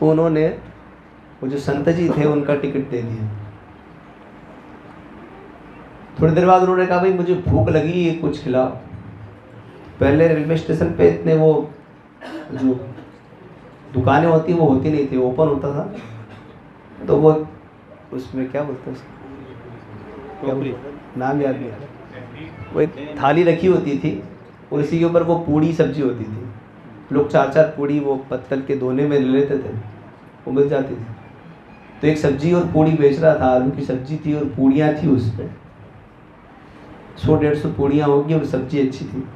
[SPEAKER 2] तो उन्होंने वो जो संत जी थे उनका टिकट दे दिया। थोड़ी देर बाद उन्होंने कहा भाई मुझे भूख लगी है, कुछ खिलाओ। पहले रेलवे स्टेशन पे इतने वो जो दुकानें होती वो होती नहीं थी, ओपन होता था। तो वो उसमें क्या बोलते हैं, नाम याद नहीं आ रहा, वो एक थाली रखी होती थी और इसी के ऊपर वो पूड़ी सब्जी होती थी। लोग 4-4 पूड़ी वो पत्तल के दोने में ले लेते थे, वो मिल जाती थी। तो एक सब्जी और पूड़ी बेच रहा था, आलू की सब्जी थी और पूड़ियाँ थी उसमें, 100-150 पूड़ियाँ होगी और सब्जी अच्छी थी।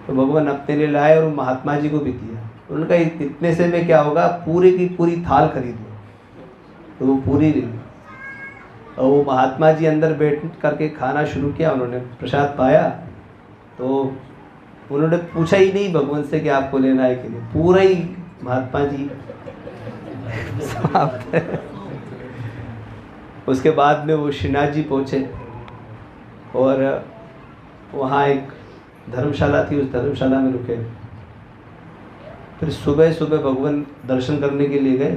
[SPEAKER 2] तो भगवान अपने लिए लाए और महात्मा जी को भी दिया। उनका इतने से में क्या होगा, पूरे की पूरी थाल खरीद लो। तो वो पूरी ले ली और वो महात्मा जी अंदर बैठ करके खाना शुरू किया। उन्होंने प्रसाद पाया तो उन्होंने पूछा ही नहीं भगवान से कि आपको लेना है कि नहीं, पूरा ही महात्मा जी उसके बाद में वो श्रीनाथ जी पहुँचे और वहाँ एक धर्मशाला थी, उस धर्मशाला में रुके। फिर सुबह सुबह भगवान दर्शन करने के लिए गए।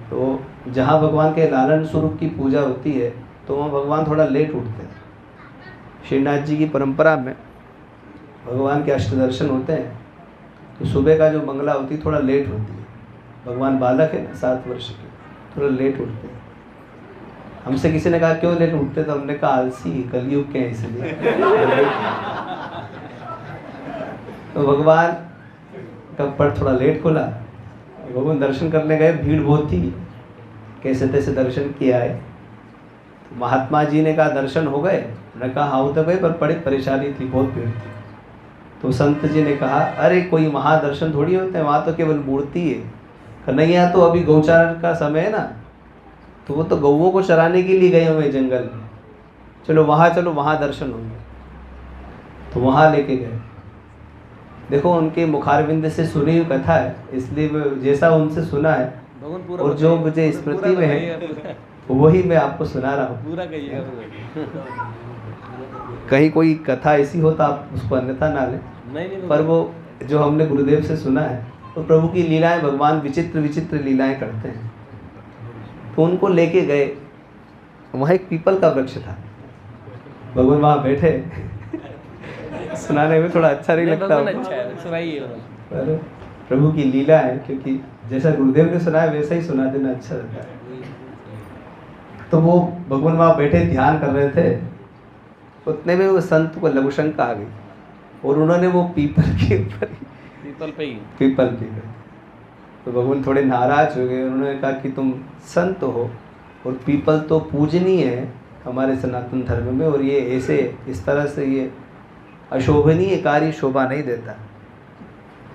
[SPEAKER 2] तो जहाँ भगवान के लालन स्वरूप की पूजा होती है तो वहाँ भगवान थोड़ा लेट उठते हैं। श्रीनाथ जी की परंपरा में भगवान के अष्ट दर्शन होते हैं तो सुबह का जो मंगला होती है थोड़ा लेट होती है। भगवान बालक है ना 7 वर्ष के, थोड़ा लेट उठते हैं। हमसे किसी ने कहा क्यों लेट उठते, तो हमने कहा आलसी कलयुग के हैं इसलिए। तो भगवान का पट थोड़ा लेट खुला, भगवान दर्शन करने गए, भीड़ बहुत थी, कैसे तैसे दर्शन किया है। तो महात्मा जी ने कहा दर्शन हो गए, मैंने कहा हाँ तो गए पर बड़ी परेशानी थी, बहुत भीड़ थी। तो संत जी ने कहा अरे कोई महादर्शन थोड़ी होते हैं, वहाँ तो केवल मूर्ति है। कन्हैया तो अभी गौचारण का समय है ना, तो वो तो गौओं को चराने के लिए गए हुए जंगल में, चलो वहाँ दर्शन होंगे। तो वहाँ लेके गए। देखो उनके मुखारविंद से सुनी हुई कथा है, इसलिए जैसा उनसे सुना है और जो मुझे स्मृति में है वही मैं आपको सुना रहा हूँ।
[SPEAKER 3] पूरा कहिएगा।
[SPEAKER 2] कहीं कोई कथा ऐसी हो तो आप उसको अन्यथा ना लें,
[SPEAKER 3] नहीं
[SPEAKER 2] पर वो जो हमने गुरुदेव से सुना है तो प्रभु की लीलाएं, भगवान विचित्र विचित्र लीलाएं करते हैं। तो उनको लेके गए, वहाँ एक पीपल का वृक्ष था, भगवान वहाँ बैठे। सुनाने में थोड़ा अच्छा नहीं लगता,
[SPEAKER 3] अच्छा है, सुनाइए।
[SPEAKER 2] पर प्रभु की लीला है, क्योंकि जैसा गुरुदेव ने सुना है वैसा ही सुना देना अच्छा लगता है। तो वो भगवान वहाँ बैठे ध्यान कर रहे थे, उतने में वो संत को लघु शंका आ गई और उन्होंने वो पीपल के ऊपर
[SPEAKER 3] पीपल पे ही
[SPEAKER 2] पीपल पे गए। तो भगवान थोड़े नाराज हो गए, उन्होंने कहा कि तुम संत हो और पीपल तो पूजनीय है हमारे सनातन धर्म में, और ये ऐसे इस तरह से ये अशोभनीय कार्य शोभा नहीं देता।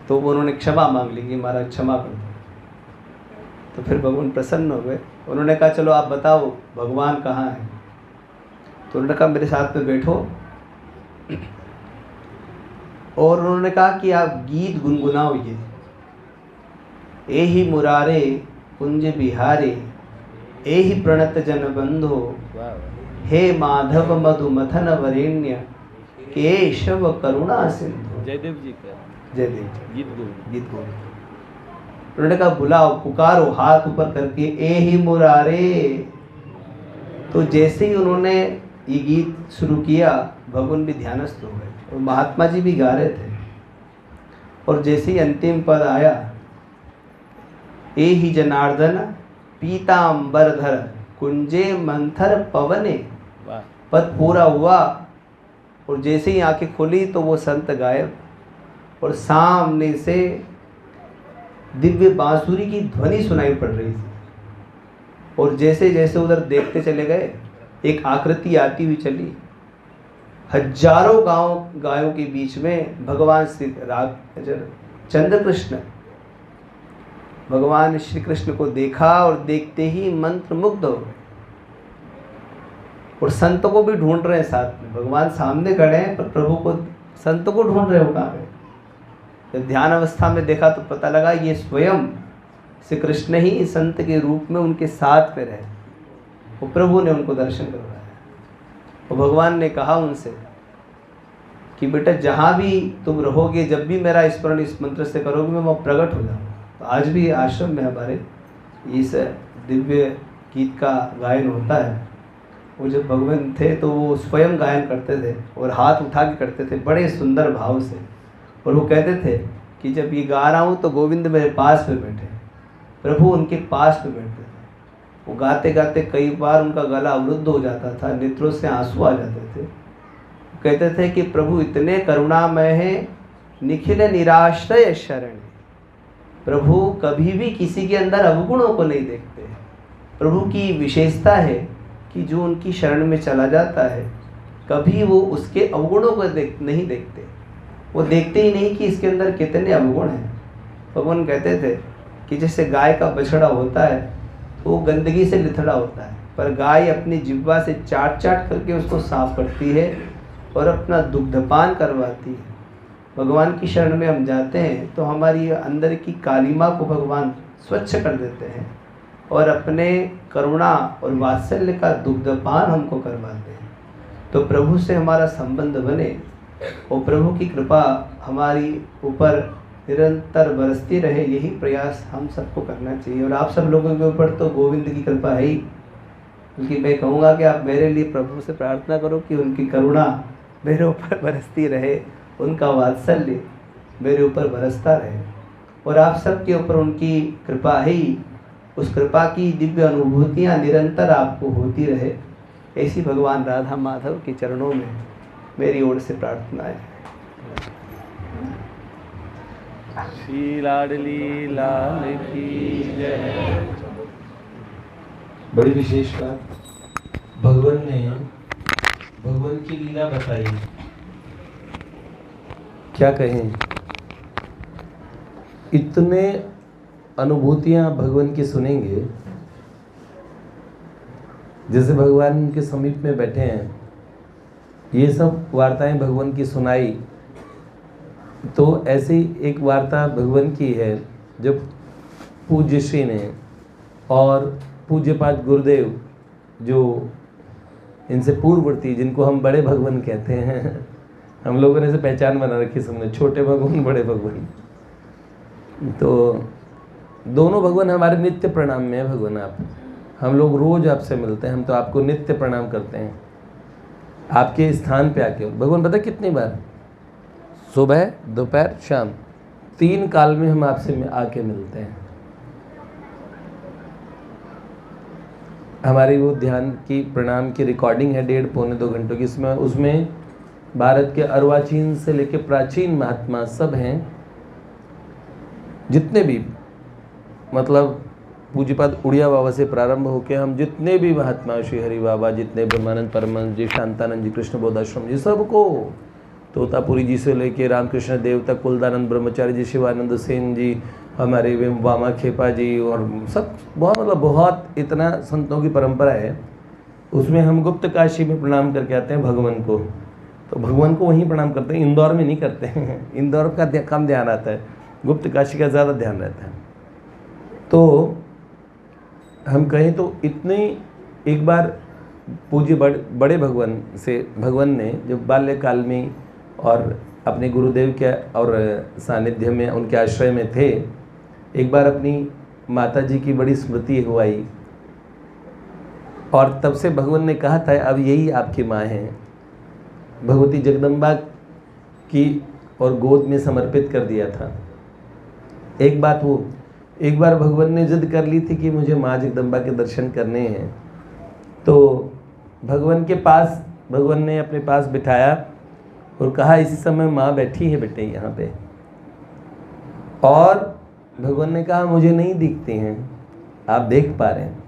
[SPEAKER 2] तो उन्होंने क्षमा मांग ली कि महाराज क्षमा कर दो। तो फिर भगवान प्रसन्न हो गए, उन्होंने कहा चलो आप बताओ भगवान कहाँ है। तो उन्होंने कहा मेरे साथ में बैठो, और उन्होंने कहा कि आप गीत गुनगुनाओ, ये एहि मुरारे कुंज बिहारे एहि प्रणत जन बंधो हे माधव मधु मथन वरेण्य केशव करुणा सिंधु।
[SPEAKER 3] जयदेव जी का
[SPEAKER 2] जयदेव
[SPEAKER 3] गीत गो।
[SPEAKER 2] उन्होंने कहा बुलाओ, पुकारो, हाथ ऊपर करके एहि मुरारे। तो जैसे ही उन्होंने ये गीत शुरू किया भगवान भी ध्यानस्थ हो गए और महात्मा जी भी गा रहे थे। और जैसे ही अंतिम पद आया, एहि जनार्दन पीतांबरधर कुंजे मंथर पवने, पद पूरा हुआ और जैसे ही आंखें खोली तो वो संत गायब, और सामने से दिव्य बांसुरी की ध्वनि सुनाई पड़ रही थी। और जैसे जैसे उधर देखते चले गए, एक आकृति आती हुई चली, हजारों गायों के बीच में भगवान श्री चंद्र कृष्ण, भगवान श्री कृष्ण को देखा और देखते ही मंत्र मुग्ध हो गए। और संत को भी ढूंढ रहे हैं साथ में, भगवान सामने खड़े हैं पर प्रभु को, संत को ढूंढ रहे हो कहाँ गए। जब ध्यान अवस्था में देखा तो पता लगा ये स्वयं श्री कृष्ण ही संत के रूप में उनके साथ में रहे। वो प्रभु ने उनको दर्शन करवाया। और भगवान ने कहा उनसे कि बेटा जहाँ भी तुम रहोगे, जब भी मेरा स्मरण इस मंत्र से करोगे मैं वहाँ प्रकट हो जाऊँगा। तो आज भी आश्रम में हमारे इस दिव्य गीत का गायन होता है। वो जब भगवान थे तो वो स्वयं गायन करते थे और हाथ उठा के करते थे बड़े सुंदर भाव से। और वो कहते थे कि जब ये गा रहा हूँ तो गोविंद मेरे पास में बैठे, प्रभु उनके पास में बैठते थे। वो गाते गाते कई बार उनका गला अवरुद्ध हो जाता था, नेत्रों से आंसू आ जाते थे। कहते थे कि प्रभु इतने करुणामय हैं, निखिल निराश्रय शरण। प्रभु कभी भी किसी के अंदर अवगुणों को नहीं देखते। प्रभु की विशेषता है कि जो उनकी शरण में चला जाता है कभी वो उसके अवगुणों को नहीं देखते। वो देखते ही नहीं कि इसके अंदर कितने अवगुण हैं। भगवान कहते थे कि जैसे गाय का बछड़ा होता है तो वो गंदगी से लिथड़ा होता है, पर गाय अपनी जिह्वा से चाट चाट करके उसको साफ करती है और अपना दुग्धपान करवाती है। भगवान की शरण में हम जाते हैं तो हमारी अंदर की कालिमा को भगवान स्वच्छ कर देते हैं और अपने करुणा और वात्सल्य का दुग्धपान हमको करवाते हैं। तो प्रभु से हमारा संबंध बने और प्रभु की कृपा हमारी ऊपर निरंतर बरसती रहे, यही प्रयास हम सबको करना चाहिए। और आप सब लोगों के ऊपर तो गोविंद की कृपा है ही, क्योंकि मैं कहूँगा कि आप मेरे लिए प्रभु से प्रार्थना करो कि उनकी करुणा मेरे ऊपर बरसती रहे, उनका वात्सल्य मेरे ऊपर बरसता रहे, और आप सब के ऊपर उनकी कृपा ही, उस कृपा की दिव्य अनुभूतियाँ निरंतर आपको होती रहे। ऐसी भगवान राधा माधव के चरणों में मेरी ओर से प्रार्थना है।
[SPEAKER 3] श्री लाडली लाल की जय।
[SPEAKER 1] बड़ी विशेष बात, भगवान ने भगवान की लीला बताई। क्या कहें, इतने अनुभूतियां भगवान की सुनेंगे, जैसे भगवान के समीप में बैठे हैं। ये सब वार्ताएं भगवान की सुनाई, तो ऐसी एक वार्ता भगवान की है जब पूज्य श्री ने और पूज्यपाद गुरुदेव, जो इनसे पूर्ववर्ती, जिनको हम बड़े भगवान कहते हैं, हम लोगों ने इसे पहचान बना रखी सबने, छोटे भगवान बड़े भगवान। तो दोनों भगवान हमारे नित्य प्रणाम में है। भगवान आप, हम लोग रोज आपसे मिलते हैं, हम तो आपको नित्य प्रणाम करते हैं आपके स्थान पे आके। भगवान पता कितनी बार, सुबह दोपहर शाम, 3 काल में हम आपसे आके मिलते हैं। हमारी वो ध्यान की प्रणाम की रिकॉर्डिंग है 1.5 पौने 2 घंटों की। उसमें भारत के अर्वाचीन से लेके प्राचीन महात्मा सब हैं, जितने भी, मतलब पूज्यपाद उड़िया बाबा से प्रारंभ होकर हम जितने भी महात्मा, श्री हरि बाबा, जितने ब्रह्मानंद परमहंस जी, शांतानंद जी, कृष्ण बोधाश्रम जी, सबको, तोतापुरी जी से लेके रामकृष्ण देव तक, कुलदानंद ब्रह्मचारी जी, शिवानंद सेन जी, हमारे वामा खेपा जी, और सब बहुत, मतलब बहुत, इतना संतों की परंपरा है। उसमें हम गुप्त काशी में प्रणाम करके आते हैं भगवान को। तो भगवान को वहीं प्रणाम करते हैं, इंदौर में नहीं करते हैं। इंदौर का कम ध्यान आता है, गुप्त काशी का ज़्यादा ध्यान रहता है। तो हम कहें तो इतने, एक बार पूज्य बड़े भगवान से, भगवान ने जब बाल्यकाल में और अपने गुरुदेव के और सानिध्य में, उनके आश्रय में थे, एक बार अपनी माता जी की बड़ी स्मृति हुई, और तब से भगवान ने कहा था अब यही आपकी माँ हैं, भगवती जगदम्बा की, और गोद में समर्पित कर दिया था। एक बार भगवान ने जिद कर ली थी कि मुझे माँ जगदम्बा के दर्शन करने हैं। तो भगवान के पास, भगवान ने अपने पास बिठाया और कहा इसी समय माँ बैठी है बेटे यहाँ पे। और भगवान ने कहा मुझे नहीं दिखती हैं, आप देख पा रहे हैं।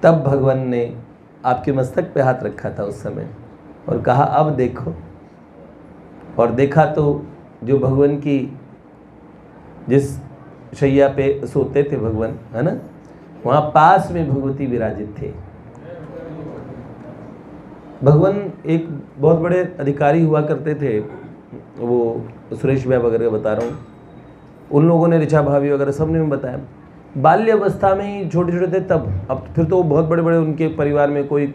[SPEAKER 1] तब भगवान ने आपके मस्तक पे हाथ रखा था उस समय और कहा अब देखो। और देखा तो जो भगवान की, जिस शैया पे सोते थे भगवान, है ना, वहाँ पास में भगवती विराजित थे। भगवान एक बहुत बड़े अधिकारी हुआ करते थे, वो सुरेश भाई वगैरह बता रहा हूँ, उन लोगों ने, ऋचा भाभी वगैरह सबने में बताया, बाल्यावस्था में ही छोटे छोटे थे तब। अब फिर तो बहुत बड़े बड़े उनके परिवार में कोई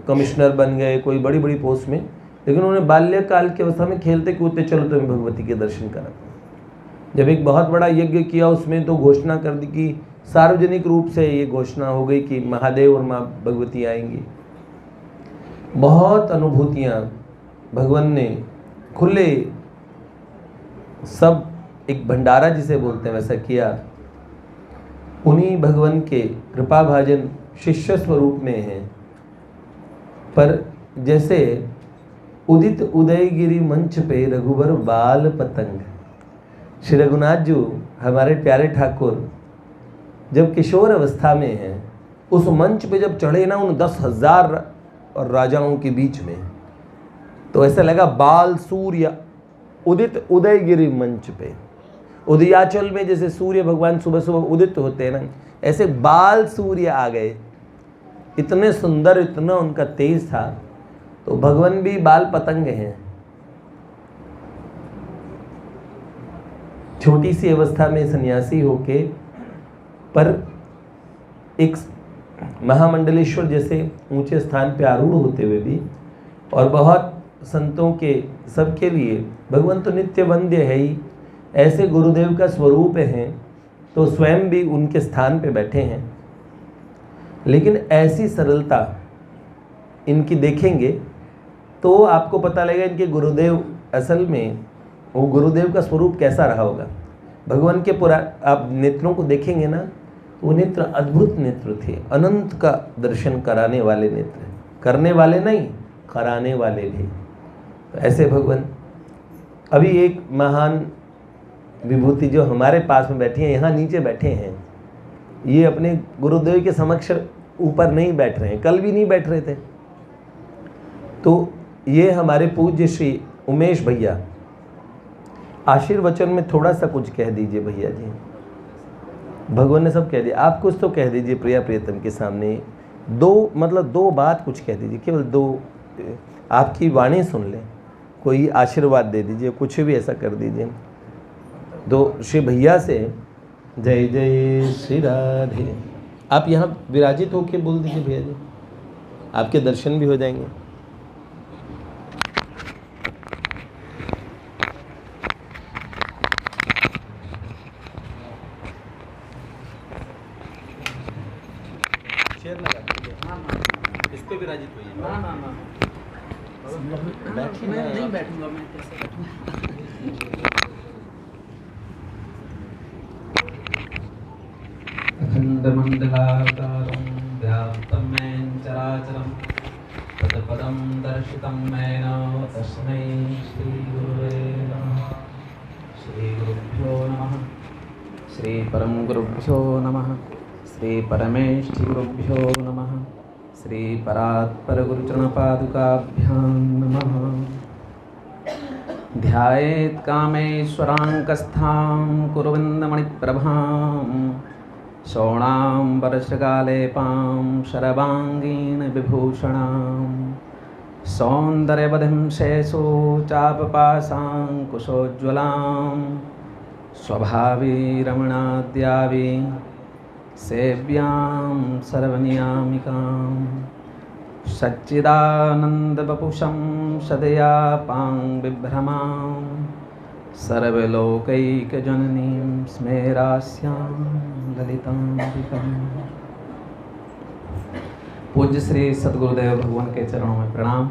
[SPEAKER 1] कमिश्नर बन गए, कोई बड़ी बड़ी पोस्ट में, लेकिन उन्होंने बाल्यकाल की अवस्था में खेलते कूदते चलो तुम्हें भगवती के दर्शन करा। जब एक बहुत बड़ा यज्ञ किया उसमें तो घोषणा कर दी कि सार्वजनिक रूप से ये घोषणा हो गई कि महादेव और माँ भगवती आएंगी। बहुत अनुभूतियाँ भगवान ने खुले, सब एक भंडारा जिसे बोलते हैं वैसा किया। उन्हीं भगवान के कृपा भाजन शिष्य स्वरूप में हैं। पर जैसे उदित उदयगिरी मंच पे रघुबर बाल पतंग, श्री रघुनाथ जी हमारे प्यारे ठाकुर जब किशोर अवस्था में हैं, उस मंच पे जब चढ़े ना उन 10,000 राजाओं के बीच में, तो ऐसा लगा बाल सूर्य उदित उदयगिरी मंच पे। उदयाचल में जैसे सूर्य भगवान सुबह सुबह उदित होते हैं ना, ऐसे बाल सूर्य आ गए। इतने सुंदर, इतना उनका तेज था। तो भगवान भी बाल पतंग हैं। छोटी सी अवस्था में सन्यासी होके, पर एक महामंडलेश्वर जैसे ऊंचे स्थान पे आरूढ़ होते हुए भी, और बहुत संतों के सबके लिए भगवान तो नित्य वंद्य है ही। ऐसे गुरुदेव का स्वरूप हैं तो स्वयं भी उनके स्थान पे बैठे हैं, लेकिन ऐसी सरलता इनकी देखेंगे तो आपको पता लगेगा इनके गुरुदेव असल में वो गुरुदेव का स्वरूप कैसा रहा होगा। भगवान के आप नेत्रों को देखेंगे ना, वो नेत्र अद्भुत नेत्र थे, अनंत का दर्शन कराने वाले नेत्र, करने वाले नहीं कराने वाले भी। तो ऐसे भगवान अभी एक महान विभूति जो हमारे पास में बैठी हैं, यहाँ नीचे बैठे हैं, ये अपने गुरुदेव के समक्ष ऊपर नहीं बैठ रहे हैं, कल भी नहीं बैठ रहे थे। तो ये हमारे पूज्य श्री उमेश भैया, आशीर्वचन में थोड़ा सा कुछ कह दीजिए भैया जी। भगवान ने सब कह दिया, आप कुछ तो कह दीजिए प्रिया प्रियतम के सामने। दो बात कुछ कह दीजिए, केवल दो, आपकी वाणी सुन लें, कोई आशीर्वाद दे दीजिए, कुछ भी ऐसा कर दीजिए। तो श्री भैया से जय जय श्री राधे, आप यहाँ विराजित होके बोल दीजिए भैया जी, आपके दर्शन भी हो जाएंगे। शेयर लगा दीजिए, इस पे विराजित होइए। बैठिए,
[SPEAKER 3] मैं नहीं बैठूंगा, मैं कैसे बैठूंगा।
[SPEAKER 4] अखण्डमण्डलाकारं व्याप्तं येन चराचरं तत्पदं दर्शितं येन तस्मै श्रीगुरुवे नमः। श्रीगुरुभ्यो नमः। श्रीपरमगुरुभ्यो नमः। श्रीपरमेष्ठिगुरुभ्यो नमः। श्रीपरात्परगुरुचरणपादुकाभ्यां नमः। ध्यायेत् कामेश्वराङ्कस्थां कुरुविन्दमणिप्रभां शोणाम्बरशृगालेपां शरवाङ्गीं विभूषणां सौन्दर्यवधिं शेषो चापपाशाङ्कुशोज्ज्वलां स्वभावी रमणाद्यावि सेव्यां सर्वनियामिकां सच्चिदानन्दवपुषं सदयापां बिभ्रमां सर्वलोकैकजननीं स्मेरास्यां ललिताम्बिकां। पूज्य श्री सद्गुरुदेव भगवान के चरणों में प्रणाम,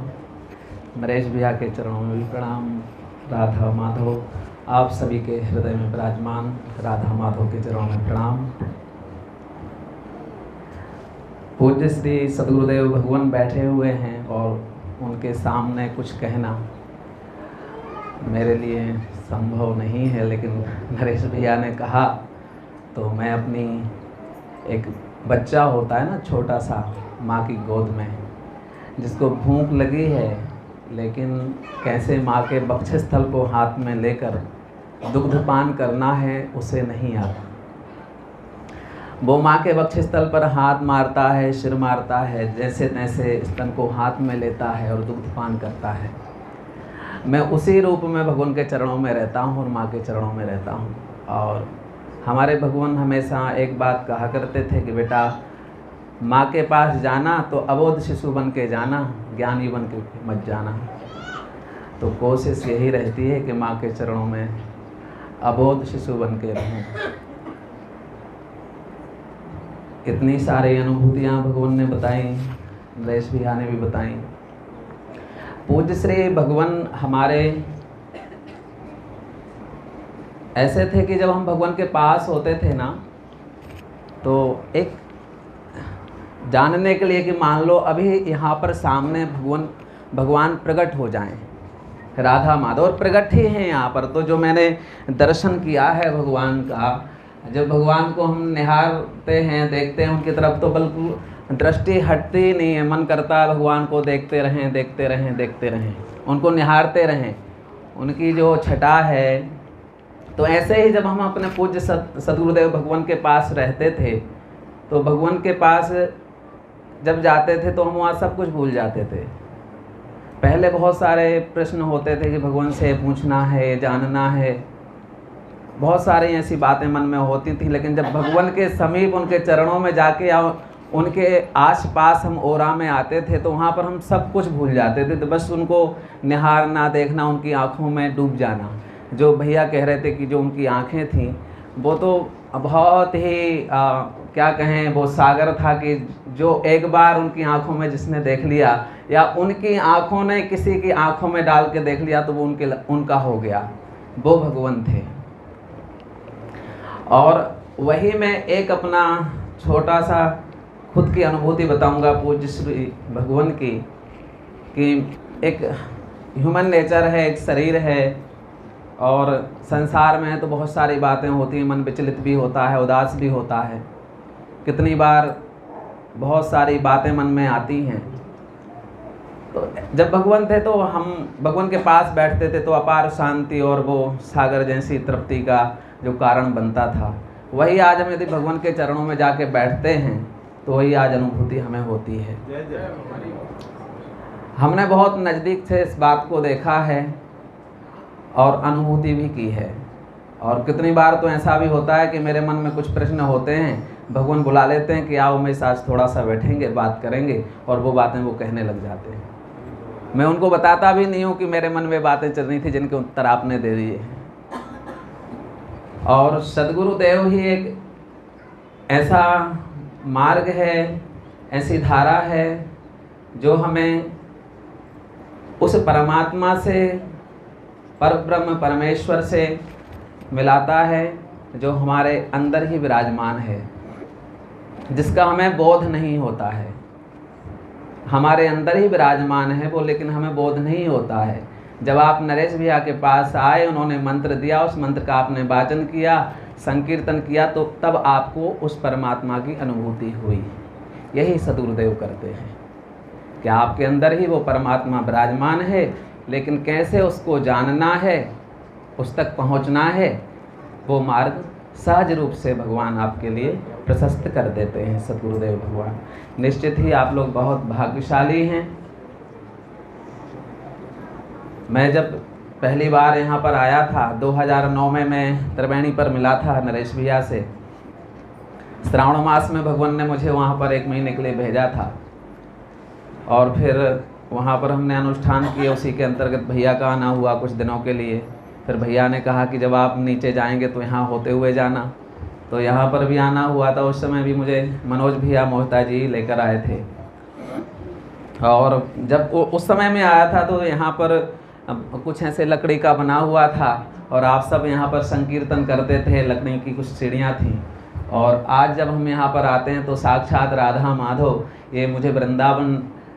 [SPEAKER 4] नरेश भैया के चरणों में भी प्रणाम। राधा माधव आप सभी के हृदय में विराजमान राधा माधव के चरणों में प्रणाम। पूज्य श्री सद्गुरुदेव भगवान बैठे हुए हैं और उनके सामने कुछ कहना मेरे लिए संभव नहीं है, लेकिन नरेश भैया ने कहा तो मैं अपनी, एक बच्चा होता है ना छोटा सा माँ की गोद में, जिसको भूख लगी है लेकिन कैसे माँ के वक्षस्थल को हाथ में लेकर दुग्धपान करना है उसे नहीं आता। वो माँ के वक्षस्थल पर हाथ मारता है, सिर मारता है, जैसे तैसे स्तन को हाथ में लेता है और दुग्धपान करता है। मैं उसी रूप में भगवान के चरणों में रहता हूँ और माँ के चरणों में रहता हूँ। और हमारे भगवान हमेशा एक बात कहा करते थे कि बेटा माँ के पास जाना तो अबोध शिशु बन के जाना, ज्ञानी बन के मत जाना। तो कोशिश यही रहती है कि माँ के चरणों में अबोध शिशु बन के रहूं। इतनी सारी अनुभूतियाँ भगवान ने बताई, नरेश भैया ने भी बताई। पूज्य श्री भगवान हमारे ऐसे थे कि जब हम भगवान के पास होते थे ना, तो एक जानने के लिए कि मान लो अभी यहाँ पर सामने भगवान प्रकट हो जाएं, राधा माधव और प्रकट ही हैं यहाँ पर। तो जो मैंने दर्शन किया है भगवान का, जब भगवान को हम निहारते हैं, देखते हैं उनकी तरफ, तो बिल्कुल दृष्टि हटती नहीं है, मन करता है भगवान को देखते रहें, देखते रहें, देखते रहें, उनको निहारते रहें, उनकी जो छटा है। तो ऐसे ही जब हम अपने पूज्य सद्गुरुदेव भगवान के पास रहते थे, तो भगवान के पास जब जाते थे तो हम वहाँ सब कुछ भूल जाते थे। पहले बहुत सारे प्रश्न होते थे कि भगवान से पूछना है, जानना है, बहुत सारी ऐसी बातें मन में होती थी। लेकिन जब भगवान के समीप उनके चरणों में जाके या उनके आसपास हम ओरा में आते थे, तो वहाँ पर हम सब कुछ भूल जाते थे। तो बस उनको निहारना, देखना, उनकी आँखों में डूब जाना। जो भैया कह रहे थे कि जो उनकी आंखें थीं वो तो बहुत ही क्या कहें, वो सागर था कि जो एक बार उनकी आंखों में जिसने देख लिया या उनकी आंखों ने किसी की आंखों में डाल के देख लिया तो वो उनका हो गया, वो भगवान थे। और वही मैं एक अपना छोटा सा खुद की अनुभूति बताऊंगा पूज्य श्री भगवान की, कि एक ह्यूमन नेचर है, एक शरीर है और संसार में तो बहुत सारी बातें होती हैं, मन विचलित भी होता है, उदास भी होता है, कितनी बार बहुत सारी बातें मन में आती हैं। तो जब भगवान थे तो हम भगवान के पास बैठते थे तो अपार शांति और वो सागर जैसी तृप्ति का जो कारण बनता था, वही आज हम यदि भगवान के चरणों में जाके बैठते हैं तो वही आज अनुभूति हमें होती है। हमने बहुत नज़दीक से इस बात को देखा है और अनुभूति भी की है। और कितनी बार तो ऐसा भी होता है कि मेरे मन में कुछ प्रश्न होते हैं, भगवान बुला लेते हैं कि आओ मेरे साथ थोड़ा सा बैठेंगे, बात करेंगे, और वो बातें वो कहने लग जाते हैं। मैं उनको बताता भी नहीं हूँ कि मेरे मन में बातें चल रही थी जिनके उत्तर आपने दे दिए। और सद्गुरुदेव ही एक ऐसा मार्ग है, ऐसी धारा है जो हमें उस परमात्मा से, परब्रह्म परमेश्वर से मिलाता है, जो हमारे अंदर ही विराजमान है, जिसका हमें बोध नहीं होता है। हमारे अंदर ही विराजमान है वो, लेकिन हमें बोध नहीं होता है। जब आप नरेश भैया के पास आए, उन्होंने मंत्र दिया, उस मंत्र का आपने वाचन किया, संकीर्तन किया, तो तब आपको उस परमात्मा की अनुभूति हुई। यही सद्गुरुदेव करते हैं कि आपके अंदर ही वो परमात्मा विराजमान है, लेकिन कैसे उसको जानना है, उस तक पहुंचना है, वो मार्ग सहज रूप से भगवान आपके लिए प्रशस्त कर देते हैं सद्गुरुदेव भगवान। निश्चित ही आप लोग बहुत भाग्यशाली हैं। मैं जब पहली बार यहाँ पर आया था 2009 में, मैं त्रिवेणी पर मिला था नरेश भैया से। श्रावण मास में भगवान ने मुझे वहाँ पर 1 महीने के लिए भेजा था और फिर वहाँ पर हमने अनुष्ठान किए। उसी के अंतर्गत भैया का आना हुआ कुछ दिनों के लिए। फिर भैया ने कहा कि जब आप नीचे जाएंगे तो यहाँ होते हुए जाना, तो यहाँ पर भी आना हुआ था। उस समय भी मुझे मनोज भैया मोहता जी लेकर आए थे। और जब उस समय में आया था तो यहाँ पर कुछ ऐसे लकड़ी का बना हुआ था और आप सब यहाँ पर संकीर्तन करते थे, लकड़ी की कुछ सीढ़ियाँ थीं। और आज जब हम यहाँ पर आते हैं तो साक्षात राधा माधव, ये मुझे वृंदावन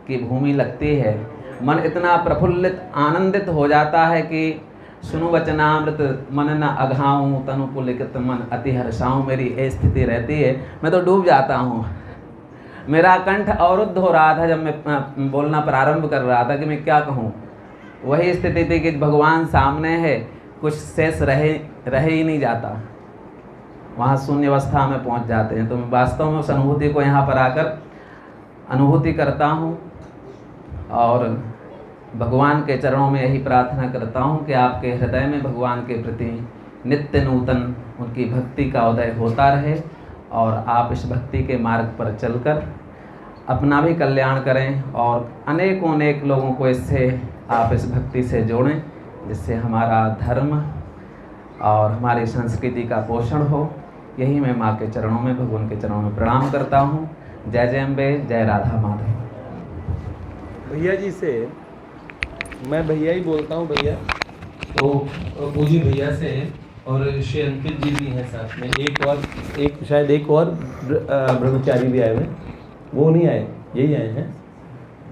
[SPEAKER 4] की भूमि लगती है। मन इतना प्रफुल्लित आनंदित हो जाता है कि सुनु वचनामृत मन न अघाऊँ, तनु पुलकित मन अति हर्षाऊँ, मेरी ये स्थिति रहती है। मैं तो डूब जाता हूँ, मेरा कंठ अवरुद्ध हो रहा था जब मैं बोलना प्रारंभ कर रहा था कि मैं क्या कहूँ। वही स्थिति थी कि भगवान सामने है, कुछ शेष रह ही नहीं जाता, वहाँ शून्य अवस्था में पहुँच जाते हैं। तो मैं वास्तव में उस अनुभूति को यहाँ पर आकर अनुभूति करता हूँ और भगवान के चरणों में यही प्रार्थना करता हूँ कि आपके हृदय में भगवान के प्रति नित्य नूतन उनकी भक्ति का उदय होता रहे और आप इस भक्ति के मार्ग पर चलकर अपना भी कल्याण करें और अनेकों अनेक लोगों को इससे आप इस भक्ति से जोड़ें, जिससे हमारा धर्म और हमारी संस्कृति का पोषण हो। यही मैं माँ के चरणों में, भगवान के चरणों में प्रणाम करता हूँ। जय जय अम्बे, जय राधा माधव।
[SPEAKER 1] भैया जी से मैं भैया ही बोलता हूँ। भैया तो पूजी भैया से और श्री अंकित जी भी हैं साथ में, शायद एक और ब्रह्मचारी भी आए हुए, वो नहीं आए, यही आए हैं।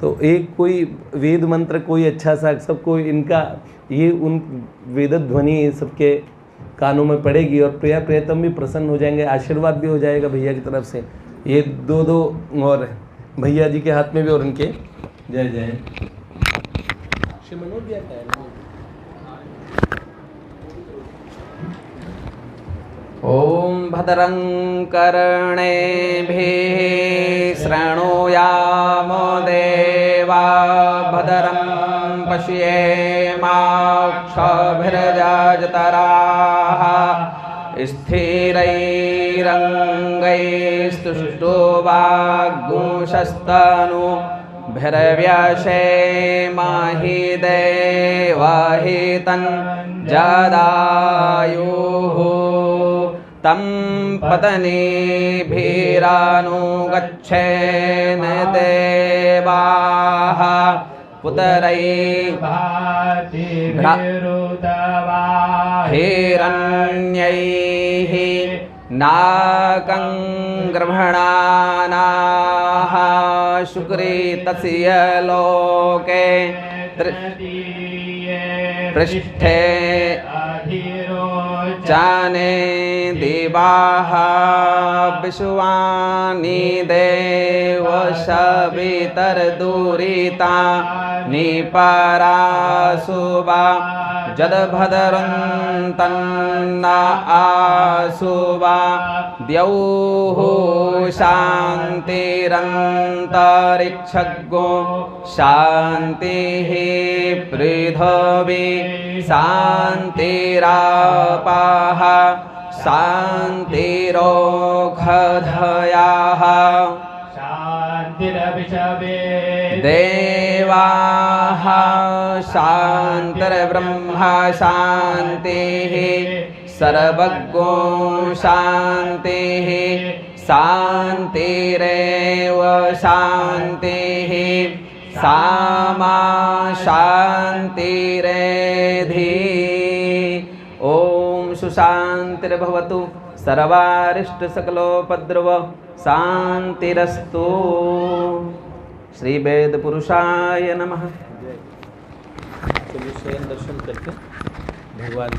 [SPEAKER 1] तो एक कोई वेद मंत्र, कोई अच्छा सा, सबको इनका ये उन वेद ध्वनि सबके कानों में पड़ेगी और प्रिया प्रियतम भी प्रसन्न हो जाएंगे, आशीर्वाद भी हो जाएगा भैया की तरफ से। ये दो और भैया जी के हाथ में भी और उनके जय जय। श्री मनोज भैया का है।
[SPEAKER 4] ओम भद्रं कर्णेभिः शृणुयामो देवा, भद्रं पश्येमाक्षभिर्यजत्राः, स्थिरैरङ्गैस्तुष्टुवागुंशस्तनूभिर्व्यसेमहि देवहितं जदायुः तं पत्नीभिरनुगच्छेन देवाः हिरण्यैः नाकं गृह्णानाः शुक्रितस्य लोके पृष्ठे जाने दिवाः विश्वानि देव सवितर्दुरिता निपरासुवा जदभद्रन्तन्न आसुवा द्यौः शान्तिरन्तरिक्षगो शान्तिः पृथिवी शान्तिरापः शान्तिरोषधयः देवाः शान्तिर्ब्रह्म शान्तिः सर्वज्ञो शान्तिः शान्तिरेव शान्तिः सामा शान्तिरेधि। ॐ सुशान्तिर्भवतु सर्वारिष्टसकलोपद्रव शान्तिरस्तु। श्री वेद पुरुषाय नमः।
[SPEAKER 1] चलिए शयन दर्शन करके भगवान